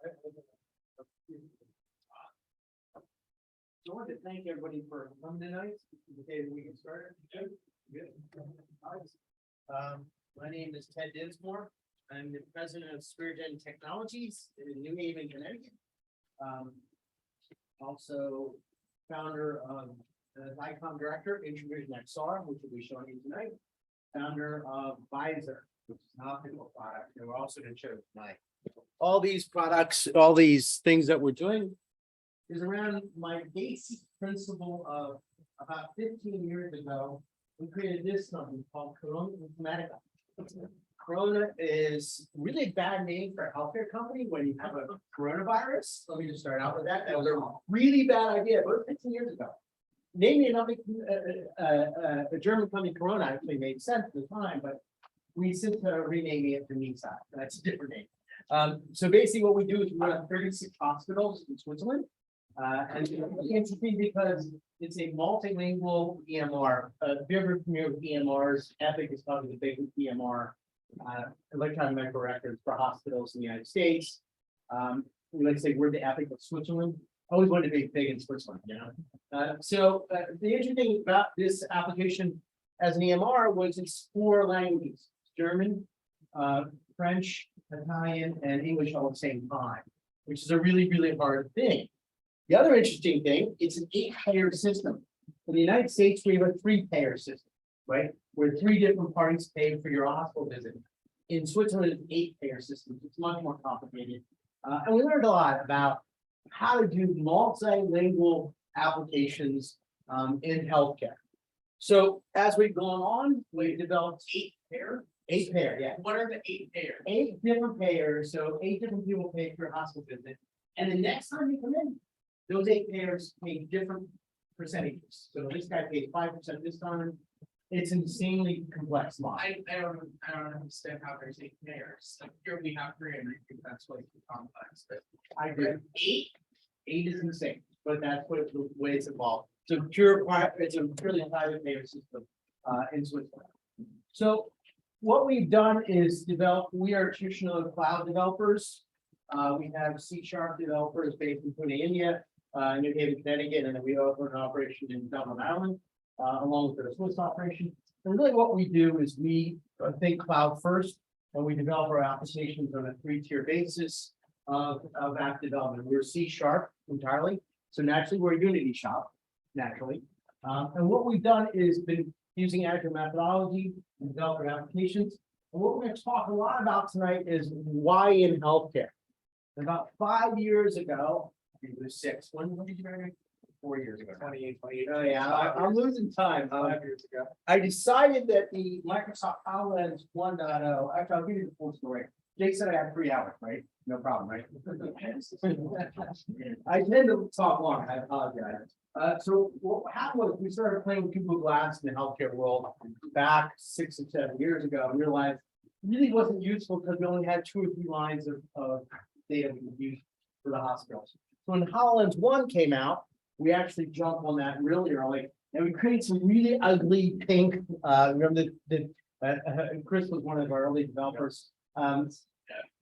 I want to thank everybody for coming tonight. This is the day that we get started. Good. My name is Ted Dinsmore. I'm the president of SphereGen Technologies in New Haven, Connecticut. Also founder of the ICOM director, Introvision XR, which will be showing you tonight. Founder of Visor, which is an optical product, and we're also going to show tonight. All these products, all these things that we're doing is around my basic principle of about 15 years ago, we created this company called Corona Informatica. Corona is really a bad name for a healthcare company when you have a coronavirus. Let me just start out with that. That was a really bad idea, but 15 years ago. Naming another a German company, Corona, actually made sense at the time, but we since renaming it to Nisa. That's a different name. So basically what we do is we run 36 hospitals in Switzerland. And it's interesting because it's a multilingual EMR. If you're ever familiar with EMRs, Epic is probably the biggest EMR, electronic medical records for hospitals in the United States. We like to say we're the Epic of Switzerland. Always wanted to be big in Switzerland, you know. So the interesting thing about this application as an EMR was it's 4 languages: German, French, Italian, and English all at the same time, which is a really, really hard thing. The other interesting thing, it's an 8-payer system. In the United States, we have a 3-payer system, right? Where 3 different parties pay for your hospital visit. In Switzerland, it's an 8-payer system. It's much more complicated. And we learned a lot about how to do multilingual applications in healthcare. So as we've gone on, we've developed 8-payer. 8-payer, yeah. What are the 8 payers? 8 different payers, so 8 different people pay for your hospital visit. And the next time you come in, those 8 payers pay different percentages. So this guy paid 5% this time. It's insanely complex model. I don't understand how there's 8 payers. Like here we have 3, and I think that's way too complex. But I agree. 8 is insane, but that's what the way it's evolved. So it's a purely private payer system in Switzerland. So what we've done is we are traditional cloud developers. We have C# developers based in Pune, India, New Haven, Connecticut, and then we open an operation in Dublin, Ireland, along with the Swiss operation. And really what we do is we think cloud first, and we develop our applications on a 3-tier basis of app development. We're C# entirely, so naturally we're a Unity shop, naturally. And what we've done is been using Agile methodology and develop our applications. And what we're going to talk a lot about tonight is why in healthcare. About 5 years ago, I think it was 6. When did you graduate? 4 years ago. 28. Oh yeah, I'm losing time. 5 years ago. I decided that the Microsoft HoloLens 1.0. Actually, I'll give you the full story. Jake said I had 3 hours, right? No problem, right? I tend to talk long. I apologize. So what happened was we started playing with Google Glass in the healthcare world back 6 or 7 years ago, and realized it really wasn't useful because we only had 2 or 3 lines of data we could use for the hospitals. So when HoloLens 1 came out, we actually jumped on that really early, and we created some really ugly pink. Remember that Chris was one of our early developers.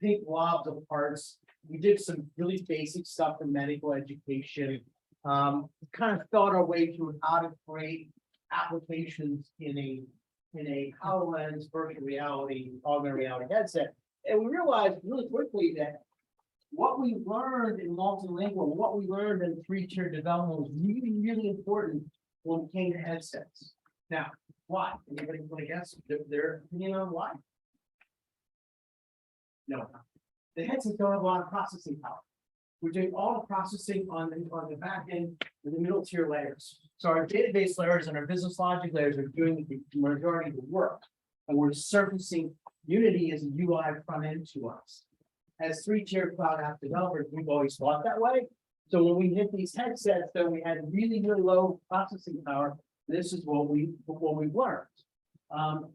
Pink blobs of parts. We did some really basic stuff for medical education. Kind of thought our way through how to create applications in a HoloLens virtual reality, augmented reality headset. And we realized really quickly that what we learned in multilingual, what we learned in 3-tier development was really, really important when it came to headsets. Now, why? Anybody want to guess their opinion on why? No. The headsets don't have a lot of processing power. We're doing all the processing on the back end and the middle tier layers. So our database layers and our business logic layers are doing the majority of the work. And we're surfacing Unity as a UI front end to us. As 3-tier cloud app developers, we've always thought that way. So when we hit these headsets, then we had really, really low processing power. This is what we've learned.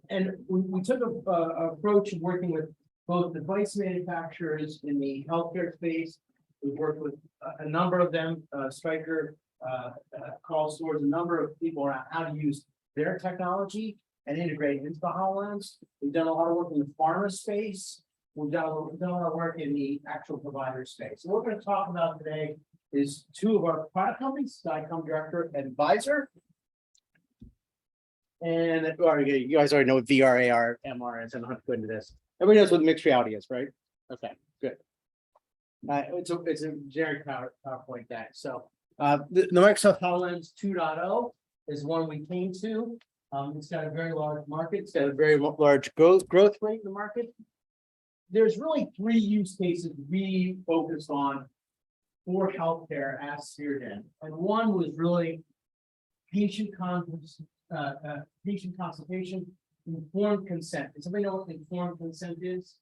And we took an approach of working with both device manufacturers in the healthcare space. We've worked with a number of them, Stryker, Carl Stores, a number of people around how to use their technology and integrate it into the HoloLens. We've done a lot of work in the pharma space. we've done a lot of work in the actual provider space. So what we're going to talk about today is two of our product companies, DICOM Director and Advisor. And you guys already know what VR, AR, MR is. I don't have to go into this. Everybody knows what mixed reality is, right? Okay, good. It's a generic PowerPoint deck. So the Microsoft HoloLens 2.0 is one we came to. It's got a very large market. It's got a very large growth rate in the market. There's really three use cases we focused on for healthcare at SphereGen. And one was really patient consultation, informed consent. Does somebody know what informed consent is?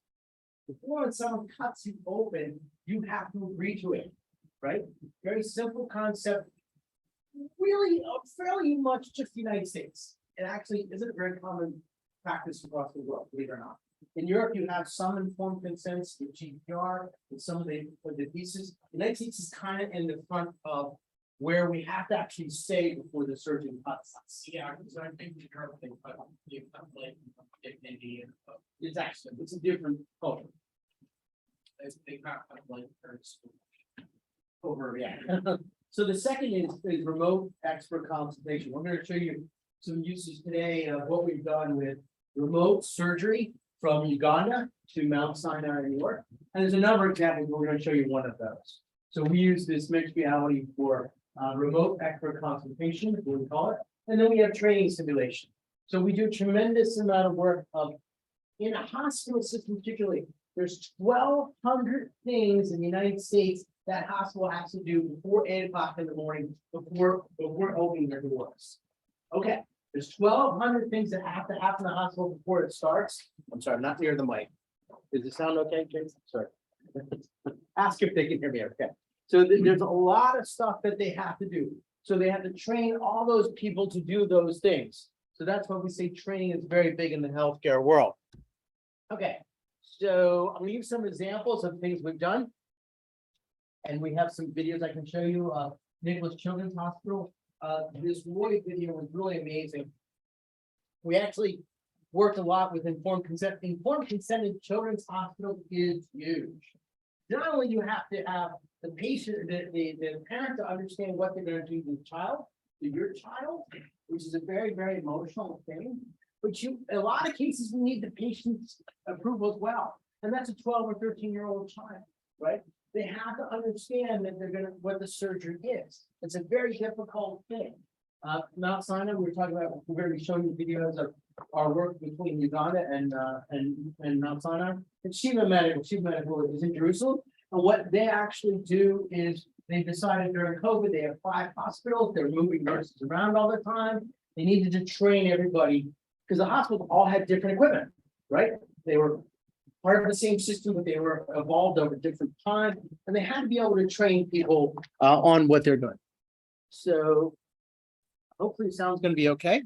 Before someone cuts you open, you have to agree to it, right? Very simple concept. Really, fairly much just the United States. It actually isn't a very common practice across the world, believe it or not. In Europe, you have some informed consents, the GDPR, and some of the pieces. The United States is kind of in the front of where we have to actually say before the surgeon cuts us. Yeah, because I think the Europe thing, but you have like dignity and It's actually, it's a different culture. they got like first. Over, yeah. So the second is remote expert consultation. We're going to show you some uses today of what we've done with remote surgery from Uganda to Mount Sinai in New York. And there's a number of examples. We're going to show you one of those. So we use this mixed reality for remote expert consultation, what we call it. And then we have training simulation. So we do a tremendous amount of work in a hospital system, particularly. There's 1,200 things in the United States that hospital has to do before 8 o'clock in the morning, before opening their doors. Okay, there's 1,200 things that have to happen in the hospital before it starts. I'm sorry, I'm not near the mic. Does it sound okay, Jason? Sorry. Ask if they can hear me, okay? So there's a lot of stuff that they have to do. So they have to train all those people to do those things. So that's why we say training is very big in the healthcare world. Okay, so I'm gonna give some examples of things we've done. And we have some videos I can show you. Nicholas Children's Hospital. This Roy video was really amazing. We actually worked a lot with informed consent. Informed consent in Children's Hospital is huge. Not only you have to have the patient, the parent to understand what they're going to do to your child, which is a very, very emotional thing. But a lot of cases, we need the patient's approval as well. And that's a 12 or 13-year-old child, right? They have to understand that what the surgery is. It's a very difficult thing. Mount Sinai, we're going to be showing you videos of our work between Uganda and Mount Sinai. And Shiva Medical is in Jerusalem. And what they actually do is they decided during COVID, they have 5 hospitals. They're moving nurses around all the time. They needed to train everybody because the hospitals all had different equipment, right? They were part of the same system, but they were evolved over different time, and they had to be able to train people on what they're doing. So hopefully, sound's going to be okay.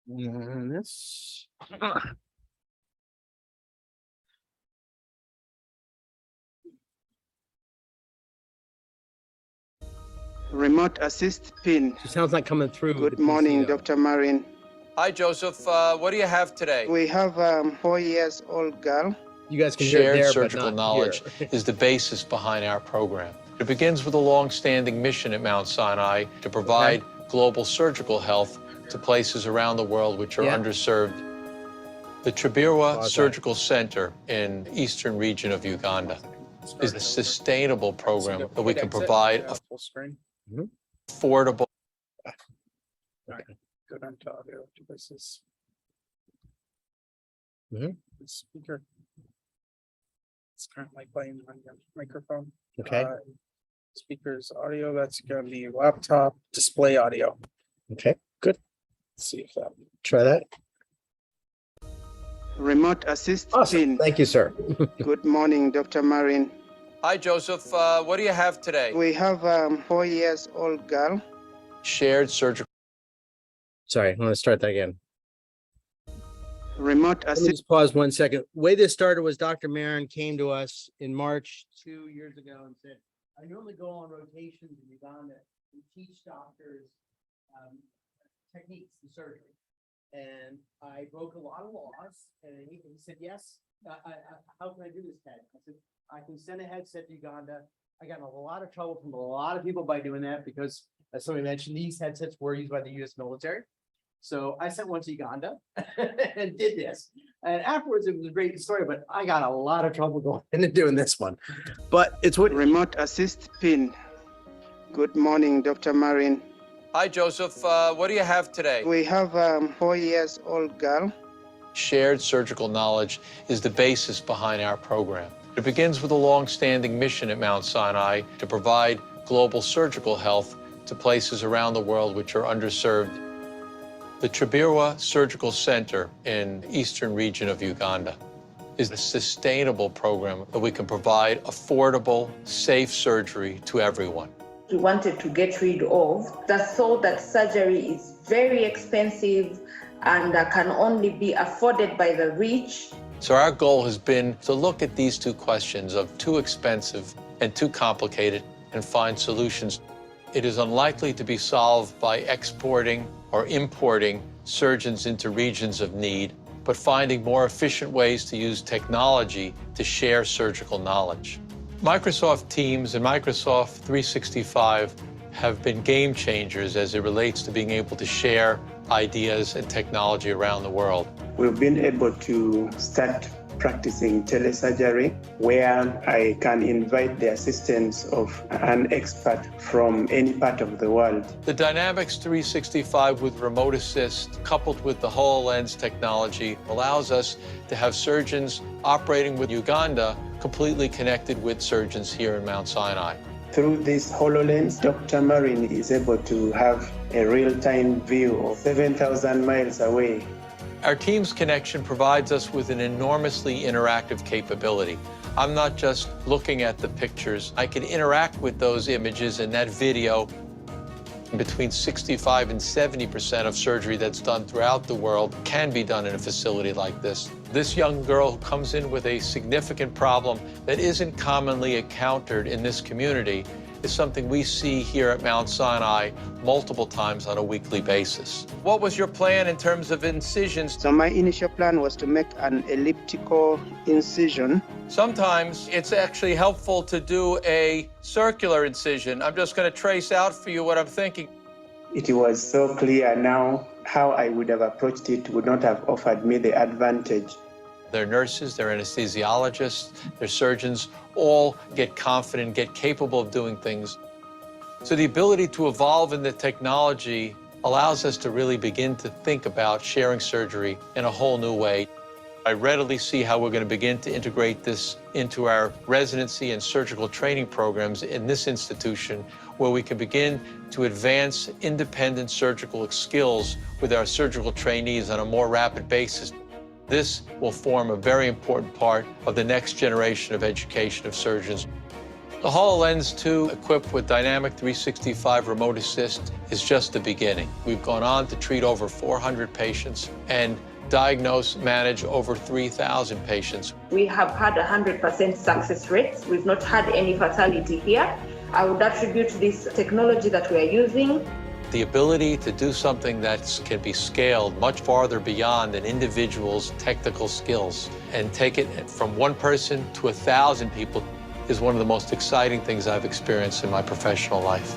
And this. Remote assist pin. It sounds like coming through. Good morning, Dr. Marin. Hi, Joseph. What do you have today? We have a 4-year-old girl. You guys can hear Shared there, surgical but not knowledge here. is the basis behind our program. It begins with a long-standing mission at Mount Sinai to provide global surgical health to places around the world which are underserved. The Tribirwa Surgical Center in the eastern region of Uganda is a sustainable program that we can provide affordable. Go down to audio devices. Mhm. The speaker. It's currently playing on your microphone. Okay. Speakers audio, that's gonna be laptop display audio. Okay, good. Let's see if that. Try that. Remote assist Awesome. pin. Thank you, sir. Good morning, Dr. Marin. Hi, Joseph. What do you have today? We have a 4-year-old girl. Shared surgical. Sorry, I'm going to start that again. Remote Let me assist. just pause 1 second. The way this started was Dr. Marin came to us in March 2 years ago and said, I normally go on rotations in Uganda and teach doctors techniques in surgery. And I broke a lot of laws, and he said, yes, how can I do this, Ted? I said, I can send a headset to Uganda. I got in a lot of trouble from a lot of people by doing that because, as somebody mentioned, these headsets were used by the U.S. military. So I sent one to Uganda and did this. And afterwards, it was a great story, but I got a lot of trouble going into doing this one. But it's what Remote assist pin. Good morning, Dr. Marin. Hi, Joseph. What do you have today? We have a 4 years old girl. Shared surgical knowledge is the basis behind our program. It begins with a long-standing mission at Mount Sinai to provide global surgical health to places around the world which are underserved. The Tribirwa Surgical Center in the eastern region of Uganda is a sustainable program that we can provide affordable, safe surgery to everyone. We wanted to get rid of the thought that surgery is very expensive and can only be afforded by the rich. So our goal has been to look at these two questions of too expensive and too complicated and find solutions. It is unlikely to be solved by exporting or importing surgeons into regions of need, but finding more efficient ways to use technology to share surgical knowledge. Microsoft Teams and Microsoft 365 have been game changers as it relates to being able to share ideas and technology around the world. We've been able to start practicing telesurgery, where I can invite the assistance of an expert from any part of the world. The Dynamics 365 with Remote Assist, coupled with the HoloLens technology, allows us to have surgeons operating with Uganda completely connected with surgeons here in Mount Sinai. Through this HoloLens, Dr. Marin is able to have a real-time view of 7,000 miles away. Our Teams connection provides us with an enormously interactive capability. I'm not just looking at the pictures. I can interact with those images and that video. Between 65 and 70% of surgery that's done throughout the world can be done in a facility like this. This young girl who comes in with a significant problem that isn't commonly encountered in this community is something we see here at Mount Sinai multiple times on a weekly basis. What was your plan in terms of incisions? So my initial plan was to make an elliptical incision. Sometimes it's actually helpful to do a circular incision. I'm just going to trace out for you what I'm thinking. It was so clear now how I would have approached it would not have offered me the advantage. Their nurses, their anesthesiologists, their surgeons all get confident, get capable of doing things. So the ability to evolve in the technology allows us to really begin to think about sharing surgery in a whole new way. I readily see how we're going to begin to integrate this into our residency and surgical training programs in this institution, where we can begin to advance independent surgical skills with our surgical trainees on a more rapid basis. This will form a very important part of the next generation of education of surgeons. The HoloLens 2, equipped with Dynamic 365 Remote Assist, is just the beginning. We've gone on to treat over 400 patients and diagnose, manage over 3,000 patients. We have had 100% success rates. We've not had any fatality here. I would attribute this technology that we are using. The ability to do something that can be scaled much farther beyond an individual's technical skills and take it from one person to 1,000 people is one of the most exciting things I've experienced in my professional life.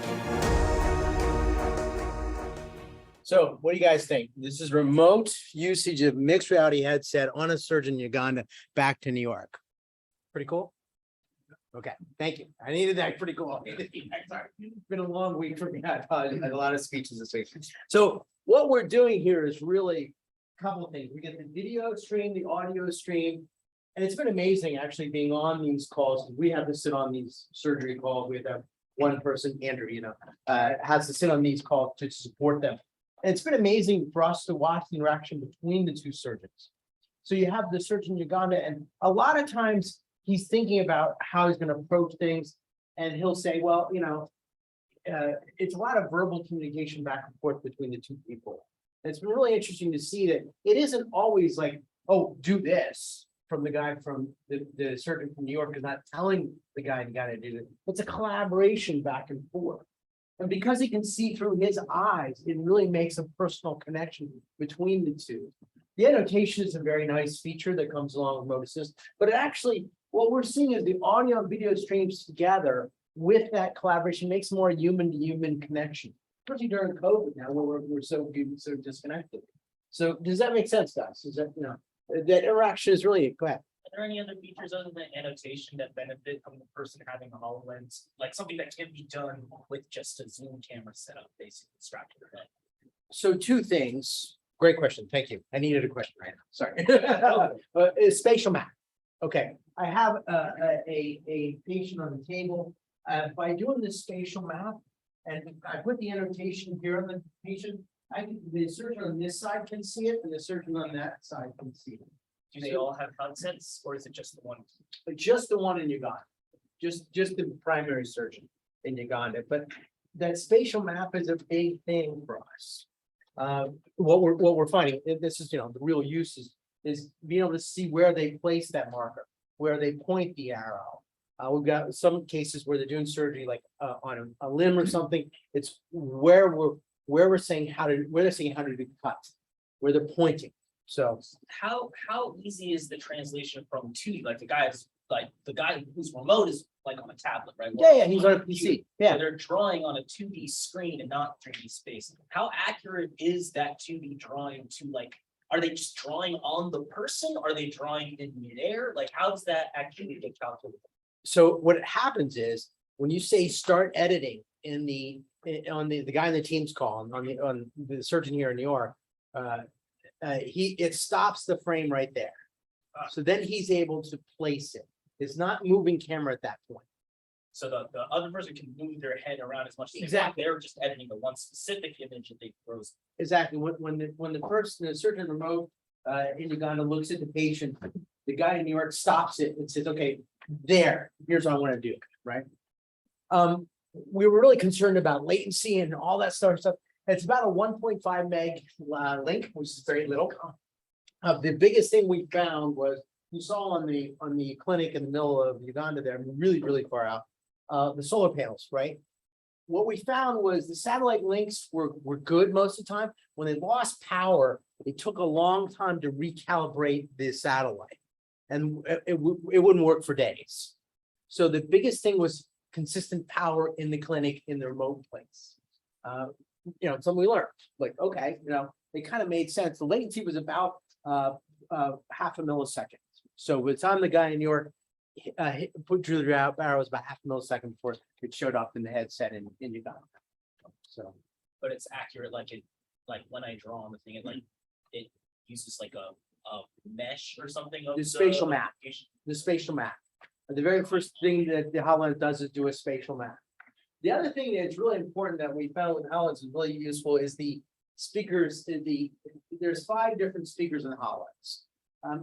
So what do you guys think? This is remote usage of mixed reality headset on a surgeon in Uganda back to New York. Pretty cool? Okay, thank you. I needed that. Pretty cool. Sorry. It's been a long week for me. I apologize. I had a lot of speeches this week. So what we're doing here is really a couple of things. We get the video stream, the audio stream, and it's been amazing actually being on these calls. We have to sit on these surgery calls. We have one person, Andrew, has to sit on these calls to support them. And it's been amazing for us to watch the interaction between the two surgeons. So you have the surgeon in Uganda, and a lot of times he's thinking about how he's going to approach things, and he'll say, well, it's a lot of verbal communication back and forth between the two people. And it's been really interesting to see that it isn't always like, oh, do this from the guy from the surgeon from New York is not telling the guy to do it. It's a collaboration back and forth. And because he can see through his eyes, it really makes a personal connection between the two. The annotation is a very nice feature that comes along with Mode Assist, but it actually, what we're seeing is the audio and video streams together with that collaboration makes more human to human connection. Especially during COVID now, where we're so disconnected. So does that make sense, guys? Is that, that interaction is really, go ahead. Are there any other features other than annotation that benefit from the person having a HoloLens? Like something that can be done with just a Zoom camera setup, basically strapped to their head? So two things. Great question. Thank you. I needed a question right now. Sorry. Spatial map. Okay, I have a patient on the table. By doing this spatial map, and I put the annotation here on the patient, the surgeon on this side can see it, and the surgeon on that side can see it. Do they all have headsets, or is it just the one? But just the one in Uganda, just the primary surgeon in Uganda. But that spatial map is a big thing for us. What we're finding, and this is, the real use is being able to see where they place that marker, where they point the arrow. We've got some cases where they're doing surgery like on a limb or something. It's where they're saying how to do cut, where they're pointing. So How easy is the translation from 2D? Like the guy who's remote is like on a tablet, right? yeah, he's on a PC. Yeah. So they're drawing on a 2D screen and not 3D space. How accurate is that 2D drawing to like, are they just drawing on the person? Are they drawing in midair? Like, how does that actually get calculated? So what happens is when you say start editing on the guy in the Teams call on the surgeon here in New York, it stops the frame right there. So then he's able to place it. It's not moving camera at that point. So the other person can move their head around as much as they want. Exactly. They're just editing the one specific image that they froze. Exactly. When the surgeon remote in Uganda looks at the patient, the guy in New York stops it and says, okay, here's what I want to do, right? We were really concerned about latency and all that sort of stuff. It's about a 1.5 meg link, which is very little. The biggest thing we found was you saw on the clinic in the middle of Uganda there, really far out, the solar panels, right? What we found was the satellite links were good most of the time. When they lost power, it took a long time to recalibrate the satellite, and it wouldn't work for days. So the biggest thing was consistent power in the clinic in the remote place. Something we learned, like, okay, it kind of made sense. The latency was about half a millisecond. So by the time the guy in New York drew the arrow, was about half a millisecond before it showed up in the headset in Uganda. So, But it's accurate, like when I draw on the thing, it uses like a mesh or something of the spatial map. application. The spatial map. The very first thing that the HoloLens does is do a spatial map. The other thing that's really important that we found with HoloLens is really useful is the speakers. There's 5 different speakers in the HoloLens,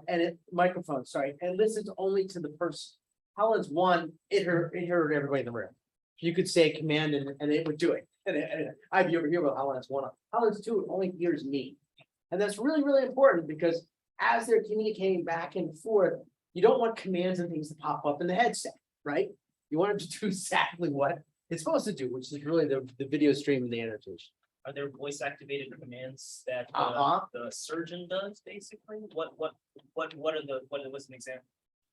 and microphones. Sorry, and listens only to the person. HoloLens 1, it heard everybody in the room. You could say a command and it would do it. And I'd be over here with HoloLens 1. HoloLens 2 only hears me, and that's really important because as they're communicating back and forth, you don't want commands and things to pop up in the headset, right? You want it to do exactly what it's supposed to do, which is really the video stream and the annotation. Are there voice activated commands that the surgeon does basically? What's an example?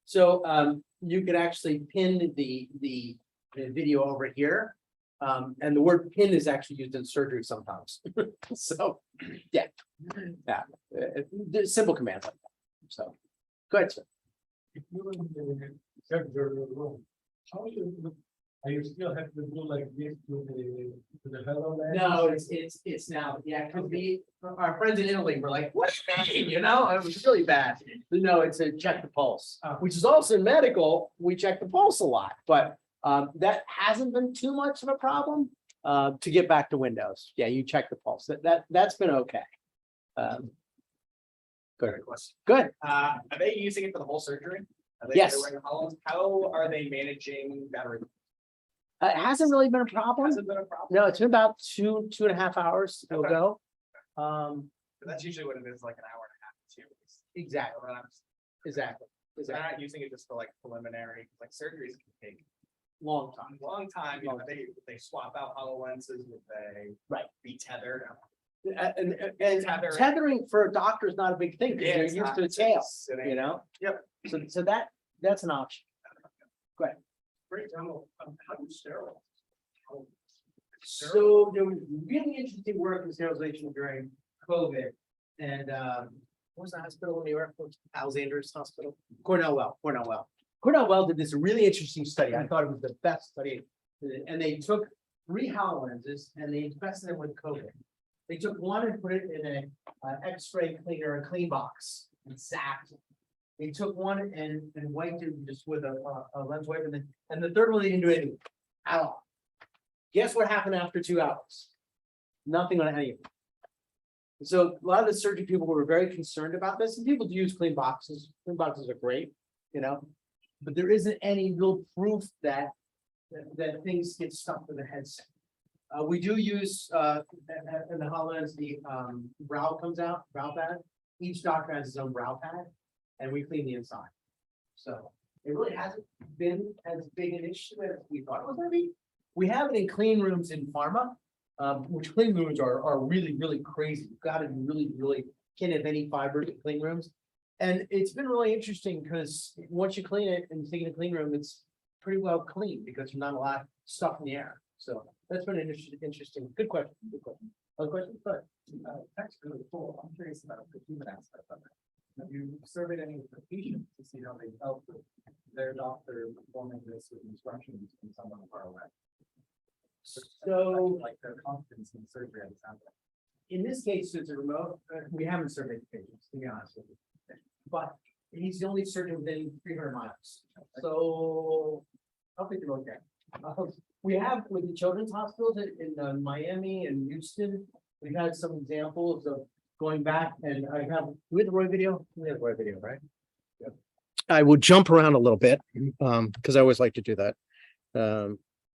So you could actually pin the video over here. And the word pin is actually used in surgery sometimes. So yeah. Simple commands like that. So go ahead, sir. Are you still have to do like this to the HoloLens? No, it's now, because our friends in Italy were like, what do you mean? It was really bad. But no, it's a check the pulse, which is also in medical. We check the pulse a lot, but that hasn't been too much of a problem. To get back to Windows, you check the pulse. That's been okay. Good. Are they using it for the whole surgery? Yes. How are they managing battery? It hasn't really been a problem. Hasn't been a problem. No, it's been about 2.5 hours. It'll Okay. go. That's usually what it is, like an hour and a half to 2 weeks. Exactly. Exactly. They're not using it just for like preliminary, like surgeries can take long time. Long time, you know, they swap out hollow lenses, would they? Right. Be tethered. And Tethering. tethering for a doctor is not a big thing, because Yeah, they're it's used not- to the tail, sitting. you know? Yep. So that's an option. Great demo. How do you sterilize? So there was really interesting work in sterilization during COVID. And what was the hospital in New York? Alexander's Hospital? Cornell Well did this really interesting study. I thought it was the best study. And they took 3 HoloLenses and they infested them with COVID. They took one and put it in a X-ray cleaner, a clean box, and zapped it. They took one and wiped it just with a lens wipe, and the third one they didn't do anything at all. Guess what happened after 2 hours? Nothing on any of them. So a lot of the surgery people were very concerned about this, and people do use clean boxes. Clean boxes are great, you know, but there isn't any real proof that things get stuck to the headset. We do use in the HoloLens, the brow comes out, brow pad. Each doctor has his own brow pad, and we clean the inside. So it really hasn't been as big an issue as we thought it was gonna be. We have it in clean rooms in pharma, which clean rooms are really, really crazy. You've got to really can't have any fibers in clean rooms. And it's been really interesting because once you clean it and you take it in a clean room, it's pretty well clean because there's not a lot of stuff in the air. So that's been an interesting, good question. Other questions? Go ahead. That's really cool. I'm curious about the human aspect of it. Have you surveyed any of the patients to see how they felt with their doctor performing this with instructions from someone far away? So Like their confidence in surgery at the time. in this case, it's a remote, we haven't surveyed the patients, to be honest with you. But he's the only surgeon within 300 miles. So I'll think about that. We have with the children's hospitals in Miami and Houston, we've had some examples of going back, and I have, we have the Roy video? We have the Roy video, right? I will jump around a little bit, because I always like to do that.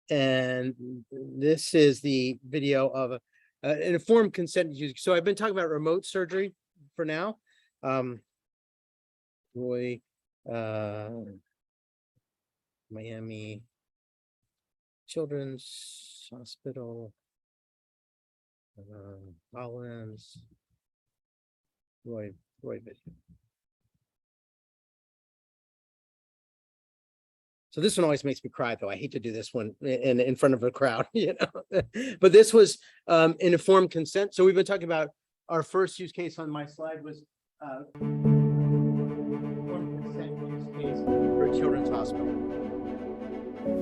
And this is the video of an informed consent use. So I've been talking about remote surgery for now. Roy, Miami Children's Hospital, Collins, Roy video. So this one always makes me cry, though. I hate to do this one in front of a crowd, you know. But this was an informed consent. So we've been talking about our first use case on my slide was informed consent use case for a children's hospital.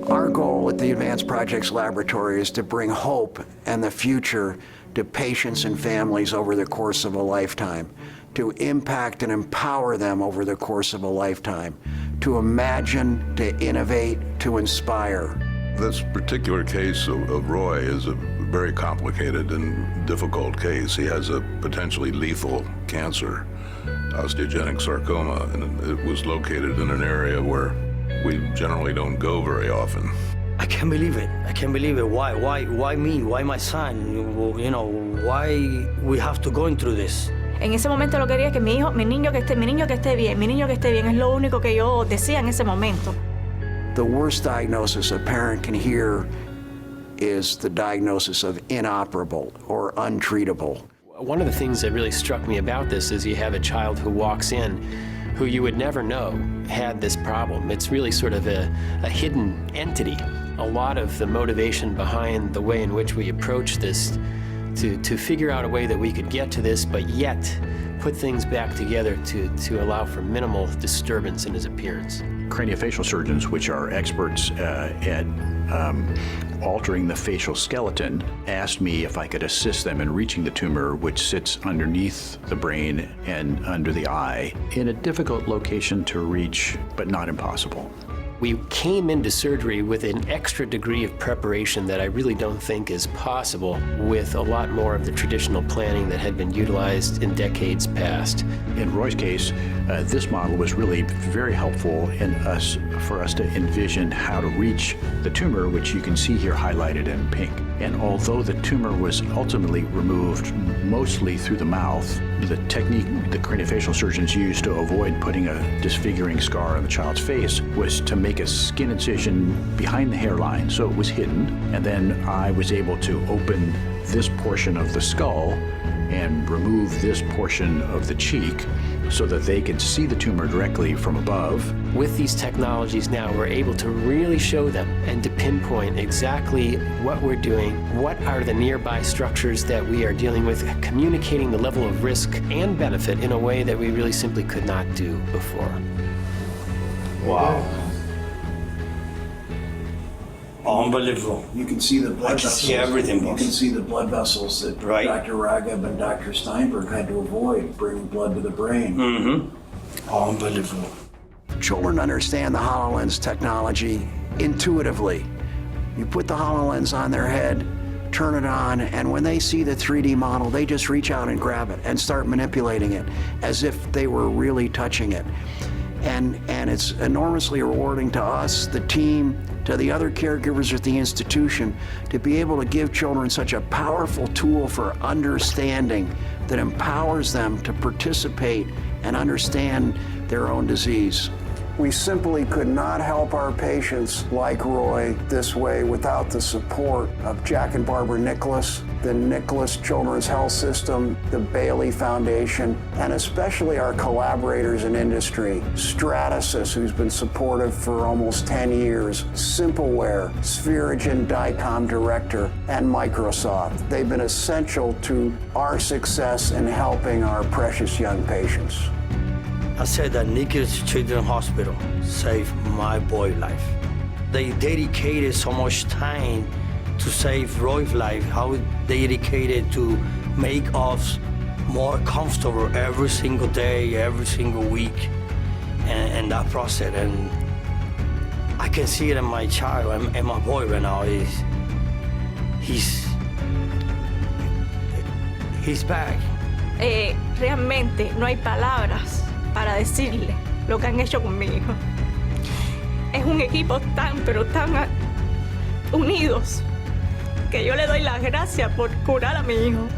Our goal at the Advanced Projects Laboratory is to bring hope and the future to patients and families over the course of a lifetime, to impact and empower them over the course of a lifetime, to imagine, to innovate, to inspire. This particular case of Roy is a very complicated and difficult case. He has a potentially lethal cancer, osteogenic sarcoma, and it was located in an area where we generally don't go very often. I can't believe it. I can't believe it. Why me? Why my son? You know, why we have to go through this? En ese momento lo quería que mi niño que esté bien, es lo único que yo decía en ese momento. The worst diagnosis a parent can hear is the diagnosis of inoperable or untreatable. One of the things that really struck me about this is you have a child who walks in who you would never know had this problem. It's really sort of a hidden entity. A lot of the motivation behind the way in which we approach this to figure out a way that we could get to this, but yet put things back together to allow for minimal disturbance in his appearance. Craniofacial surgeons, which are experts at altering the facial skeleton, asked me if I could assist them in reaching the tumor, which sits underneath the brain and under the eye, in a difficult location to reach, but not impossible. We came into surgery with an extra degree of preparation that I really don't think is possible with a lot more of the traditional planning that had been utilized in decades past. In Roy's case, this model was really very helpful for us to envision how to reach the tumor tumor, which you can see here highlighted in pink. And although the tumor was ultimately removed mostly through the mouth, the technique the craniofacial surgeons used to avoid putting a disfiguring scar on the child's face was to make a skin incision behind the hairline so it was hidden. And then I was able to open this portion of the skull and remove this portion of the cheek so that they could see the tumor directly from above. With these technologies now, we're able to really show them and to pinpoint exactly what we're doing, what are the nearby structures that we are dealing with, communicating the level of risk and benefit in a way that we really simply could not do before. Wow. Unbelievable. You can see the blood I can vessels. see everything, You boss. can see the blood vessels that Right. Dr. Ragab and Dr. Steinberg had to avoid bringing blood to the brain. Mm-hmm. Unbelievable. Children understand the HoloLens technology intuitively. You put the HoloLens on their head, turn it on, and when they see the 3D model, they just reach out and grab it and start manipulating it as if they were really touching it. And it's enormously rewarding to us, the team, to the other caregivers at the institution, to be able to give children such a powerful tool for understanding that empowers them to participate and understand their own disease. We simply could not help our patients like Roy this way without the support of Jack and Barbara Nicholas, the Nicholas Children's Health System, the Bailey Foundation, and especially our collaborators in industry, Stratasys, who's been supportive for almost 10 years, Simpleware, SphereGen DICOM Director, and Microsoft. They've been essential to our success in helping our precious young patients. I said that Nicholas Children's Hospital saved my boy's life. They dedicated so much time to save Roy's life, how they dedicated to make us more comfortable every single day, every single week, and that process. And I can see it in my child and my boy right now. He's back. Realmente no hay palabras para decirle lo que han hecho con mi hijo. Es un equipo tan, pero tan unidos que yo le doy las gracias por curar a mi hijo.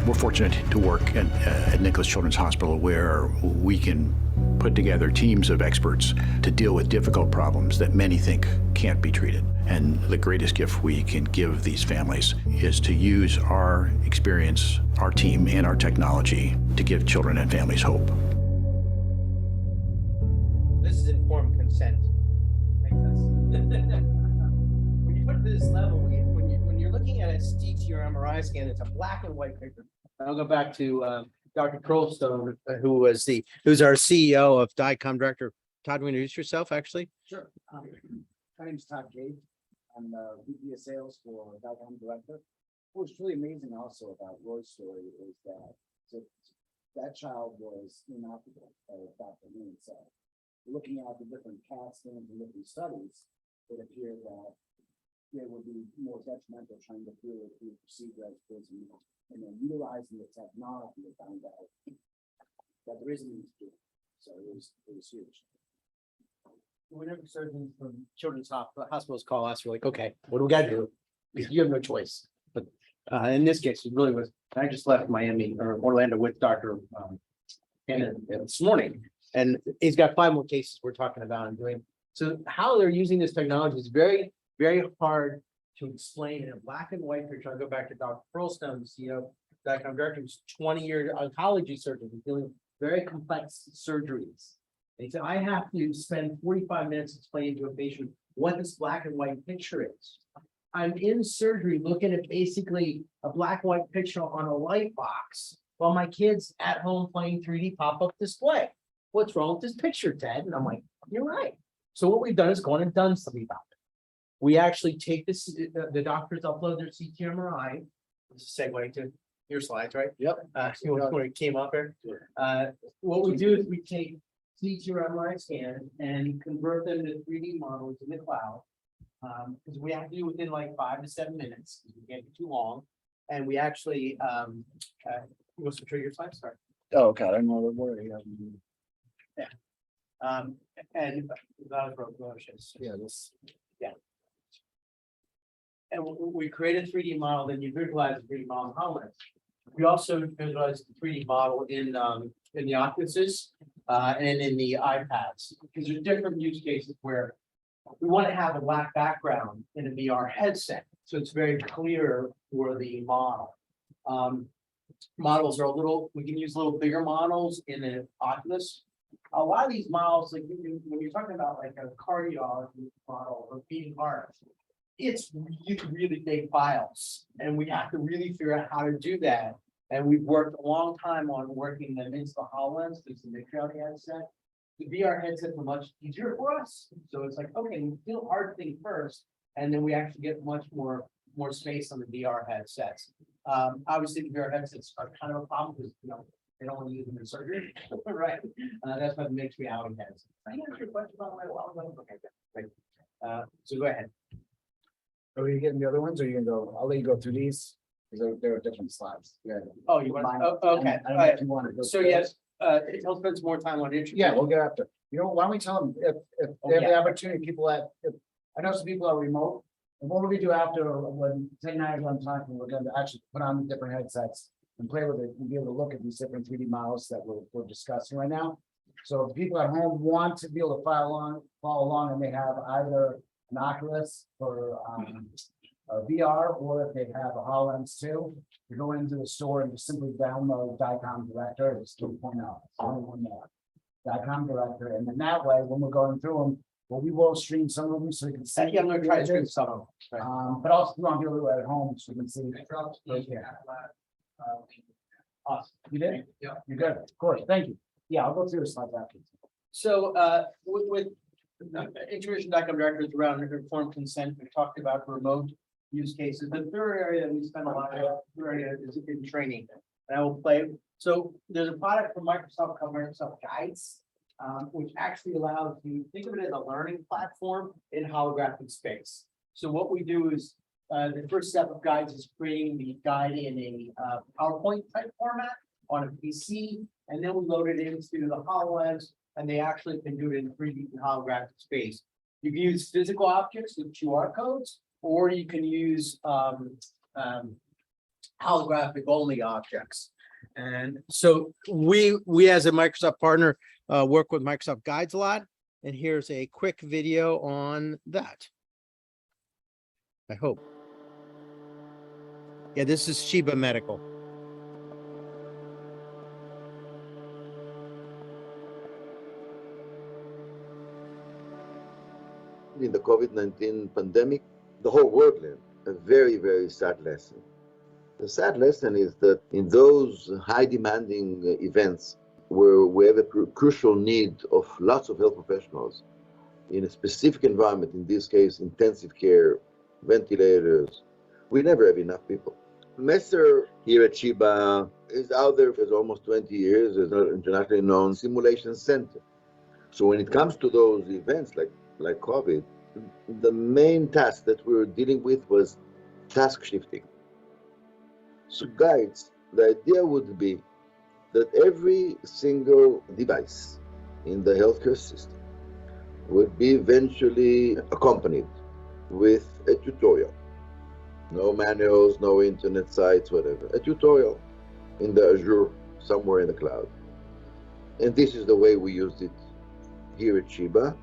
We're fortunate to work at Nicholas Children's Hospital, where we can put together teams of experts to deal with difficult problems that many think can't be treated. And the greatest gift we can give these families is to use our experience, our team, and our technology to give children and families hope. This is informed consent. Makes sense. When you put it to this level, when you're looking at a CT or MRI scan, it's a black and white picture. I'll go back to Dr. Pearlstone, who's our CEO of DICOM Director. Todd, will you introduce yourself, actually? Sure. My name is Todd Gage. I'm the VP of Sales for DICOM Director. What's really amazing also about Roy's story is that child was inoperable, as Dr. Moon said. Looking at the different CAT scans and different studies, it appeared that there would be more detrimental trying to do it through procedure as opposed to, and then utilizing the technology to find out that there is a need to do it. So it was huge. Whenever surgeons from children's hospitals call us, we're like, okay, what do we got to do? Because you have no choice. But in this case, it really was. I just left Miami or Orlando with Dr. Hannon this morning, and he's got 5 more cases we're talking about and doing. So how they're using this technology is very, very hard to explain in a black and white picture. I'll go back to Dr. Pearlstone, the CEO, DICOM Director, who's 20-year oncology surgeon, who's doing very complex surgeries. He said, I have to spend 45 minutes explaining to a patient what this black and white picture is. I'm in surgery looking at basically a black and white picture on a light box while my kid's at home playing 3D pop-up display. What's wrong with this picture, Ted? And I'm like, you're right. So what we've done is gone and done something about it. We actually take this, the doctors upload their CT MRI. This is a segue to your slides, right? Yep. When it came up there. What we do is we take CT or MRI scans and convert them to 3D models in the cloud. Because we have to do within like 5 to 7 minutes, because we can't be too long. And we actually, you want to show your slide? Sorry. Oh, God, I know the word. Yeah. And that was Roche. Yeah, this. Yeah. and we create a 3D model, then you visualize the 3D model in HoloLens. We also visualize the 3D model in the Oculuses and in the iPads, because there's different use cases where we want to have a black background in a VR headset, so it's very clear for the model. Models are we can use a little bigger models in an Oculus. A lot of these models, like when you're talking about like a cardiology model or beating heart, it's really big files, and we have to really figure out how to do that. And we've worked a long time on working them into the HoloLens, there's the mixed reality headset. The VR headsets are much easier for us. So it's like, okay, we do the hard thing first, and then we actually get much more space on the VR headsets. Obviously, the VR headsets are kind of a problem because they don't want to use them in surgery, right? That's why the mixed reality headsets. I answer your question about my okay, great. So go ahead. Are we getting the other ones, or you can go? I'll let you go through these because there are different slides. Yeah. Oh, you want? Okay. I don't know if you want to go. So yes, he'll spend some more time on it. Yeah, we'll get after. Why don't we tell them if they have the opportunity, people I know some people are remote, and what will we do after when Ted and I are on time, we're going to actually put on the different headsets and play with it and be able to look at these different 3D models that we're discussing right now. So if people at home want to be able to follow along, and they have either an Oculus for VR, or if they have a HoloLens too, you go into the store and just simply download DICOM Director. It's 2.0. It's only one more. DICOM Director, and then that way, when we're going through them, we will stream some of them so you can see. Yeah, I'm going to try to stream some of them. But also, we want to be able to do it at home so you can see. Yeah. Awesome. You did? Yeah. You're good. Of course. Thank you. Yeah, I'll go through the slides after. So with integration DICOM directors around informed consent, we talked about remote use cases. The third area that we spend a lot of area is in training. And I will play. So there's a product from Microsoft called Microsoft Guides, which actually allows you, think of it as a learning platform in holographic space. So what we do is the first step of Guides is creating the guide in a PowerPoint type format on a PC, and then we load it into the HoloLens, and they actually can do it in 3D holographic space. You can use physical objects with QR codes, or you can use holographic only objects. And so we as a Microsoft partner work with Microsoft Guides a lot. And here's a quick video on that. I hope. Yeah, this is Sheba Medical. In the COVID-19 pandemic, the whole world learned a very, very sad lesson. The sad lesson is that in those high demanding events where we have a crucial need of lots of health professionals in a specific environment, in this case, intensive care, ventilators, we never have enough people. Messer here at Sheba is out there for almost 20 years as an internationally known simulation center. So when it comes to those events like COVID, the main task that we were dealing with was task shifting. So Guides, the idea would be that every single device in the healthcare system would be eventually accompanied with a tutorial. No manuals, no internet sites, whatever. A tutorial in the Azure, somewhere in the cloud. And this is the way we used it here at Sheba.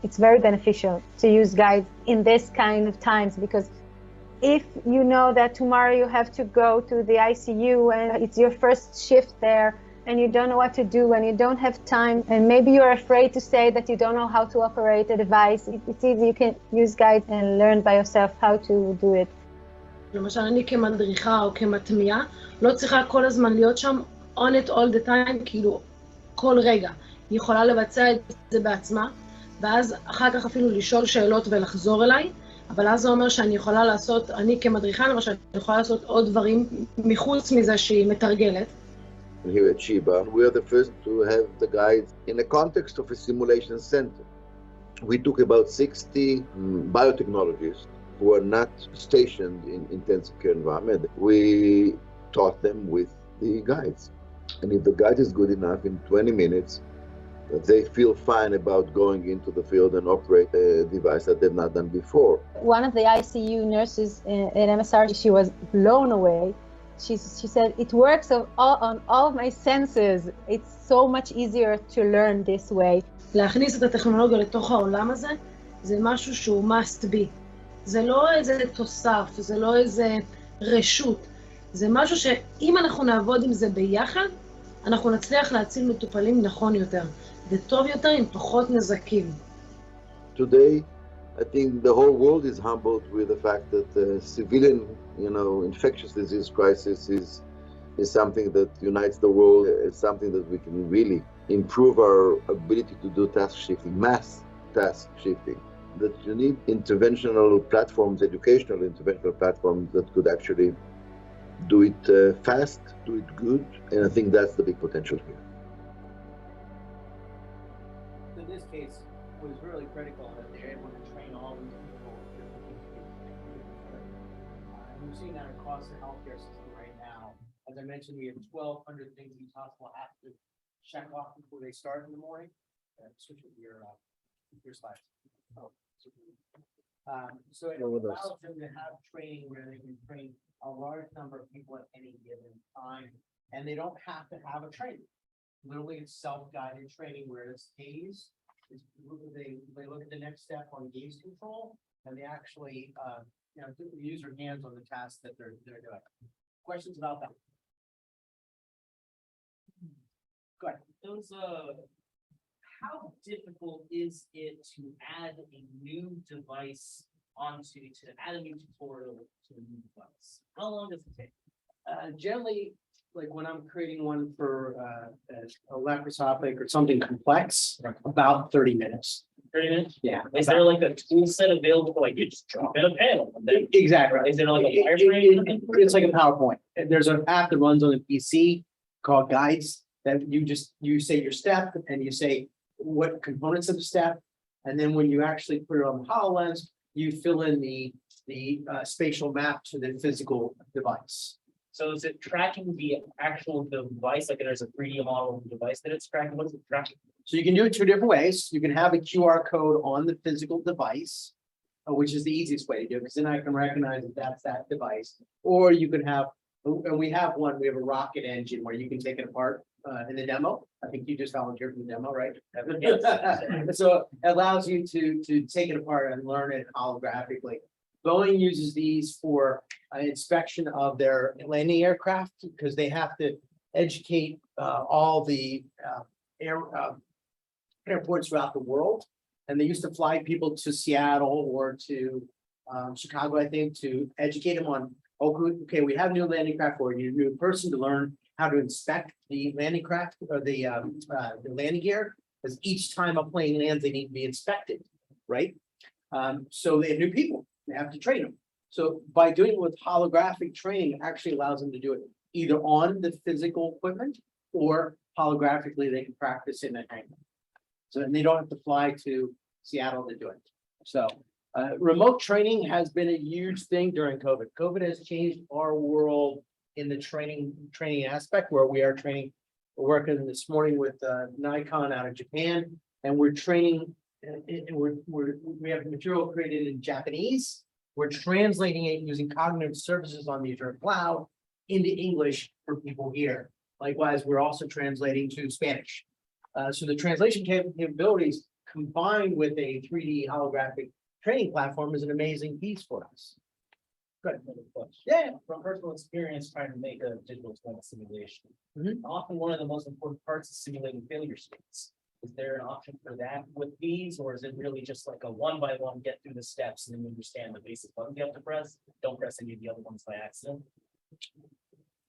It's very beneficial to use Guides in this kind of times, because if you know that tomorrow you have to go to the ICU and it's your first shift there and you don't know what to do and you don't have time, and maybe you're afraid to say that you don't know how to operate a device, it's easy, you can use Guides and learn by yourself how to do it. למשל, אני כמדריכה או כמטמיעה, לא צריכה כל הזמן להיות שם on it all the time, כאילו כל רגע. היא יכולה לבצע את זה בעצמה, ואז אחר כך אפילו לשאול שאלות ולחזור אליי, אבל אז זה אומר שאני יכולה לעשות, אני כמדריכה למשל, אני יכולה לעשות עוד דברים מחוץ מזה שהיא מתרגלת. Here at Sheba, we are the first to have the guides in the context of a simulation center. We took about 60 biotechnologists who are not stationed in intensive care environment. We taught them with the guides. And if the guide is good enough, in 20 minutes, they feel fine about going into the field and operate a device that they've not done before. One of the ICU nurses in MSR, she was blown away. She said, it works on all my senses. It's so much easier to learn this way. להכניס את הטכנולוגיה לתוך העולם הזה, זה משהו שהוא must be. זה לא איזה תוסף, זה לא איזה רשות. זה משהו שאם אנחנו נעבוד עם זה ביחד, אנחנו נצליח להציל מטופלים נכון יותר, וטוב יותר עם פחות נזקים. Today, I think the whole world is humbled with the fact that the civilian, infectious disease crisis is something that unites the world. It's something that we can really improve our ability to do task shifting, mass task shifting. That you need interventional platforms, educational interventional platforms that could actually do it fast, do it good, and I think that's the big potential here. In this case, it was really critical that they're able to train all these people. We've seen that across the healthcare system right now. As I mentioned, we have 1,200 things each hospital has to check off before they start in the morning. Switch with your slides. So it allows them to have training where they can train a large number of people at any given time, and they don't have to have a trainer. Literally, it's self-guided training where it's gaze. They look at the next step on gaze control, and they actually, use their hands on the task that they're doing. Questions about that? Go ahead. How difficult is it to add a new device to add a new tutorial to a new device? How long does it take? Generally, like when I'm creating one for a laparoscopic or something complex, about 30 minutes. 30 minutes? Yeah. Is there like a tool set available, like you just drop in a panel? And then, Exactly. is there like a wireframe? It's like a PowerPoint. There's an app that runs on the PC called Guides that you say your step and you say what components of the step. And then when you actually put it on the HoloLens, you fill in the spatial map to the physical device. So is it tracking the actual device? Like there's a 3D model of the device that it's tracking? What is it tracking? So you can do it two different ways. You can have a QR code on the physical device, which is the easiest way to do it, because then I can recognize that that's that device. Or you can have, and we have a rocket engine where you can take it apart in the demo. I think you just volunteered for the demo, right? Yes. So it allows you to take it apart and learn it holographically. Boeing uses these for inspection of their landing aircraft because they have to educate all the airports throughout the world. And they used to fly people to Seattle or to Chicago, I think, to educate them on, okay, we have a new landing craft for you, a new person to learn how to inspect the landing craft or the landing gear, because each time a plane lands, they need to be inspected, right? So they have new people, they have to train them. So by doing it with holographic training, it actually allows them to do it either on the physical equipment or holographically, they can practice in a hangar. So and they don't have to fly to Seattle to do it. So remote training has been a huge thing during COVID. COVID has changed our world in the training aspect where we are training. We're working this morning with Nikon out of Japan, and we're training. We have material created in Japanese. We're translating it using cognitive services on the Azure cloud into English for people here. Likewise, we're also translating to Spanish. So the translation capabilities combined with a 3D holographic training platform is an amazing piece for us. Good. Yeah, from personal experience trying to make a digital twin simulation. Often one of the most important parts is simulating failure states. Is there an option for that with these, or is it really just like a one-by-one get through the steps and then you understand the basic buttons you have to press? Don't press any of the other ones by accident.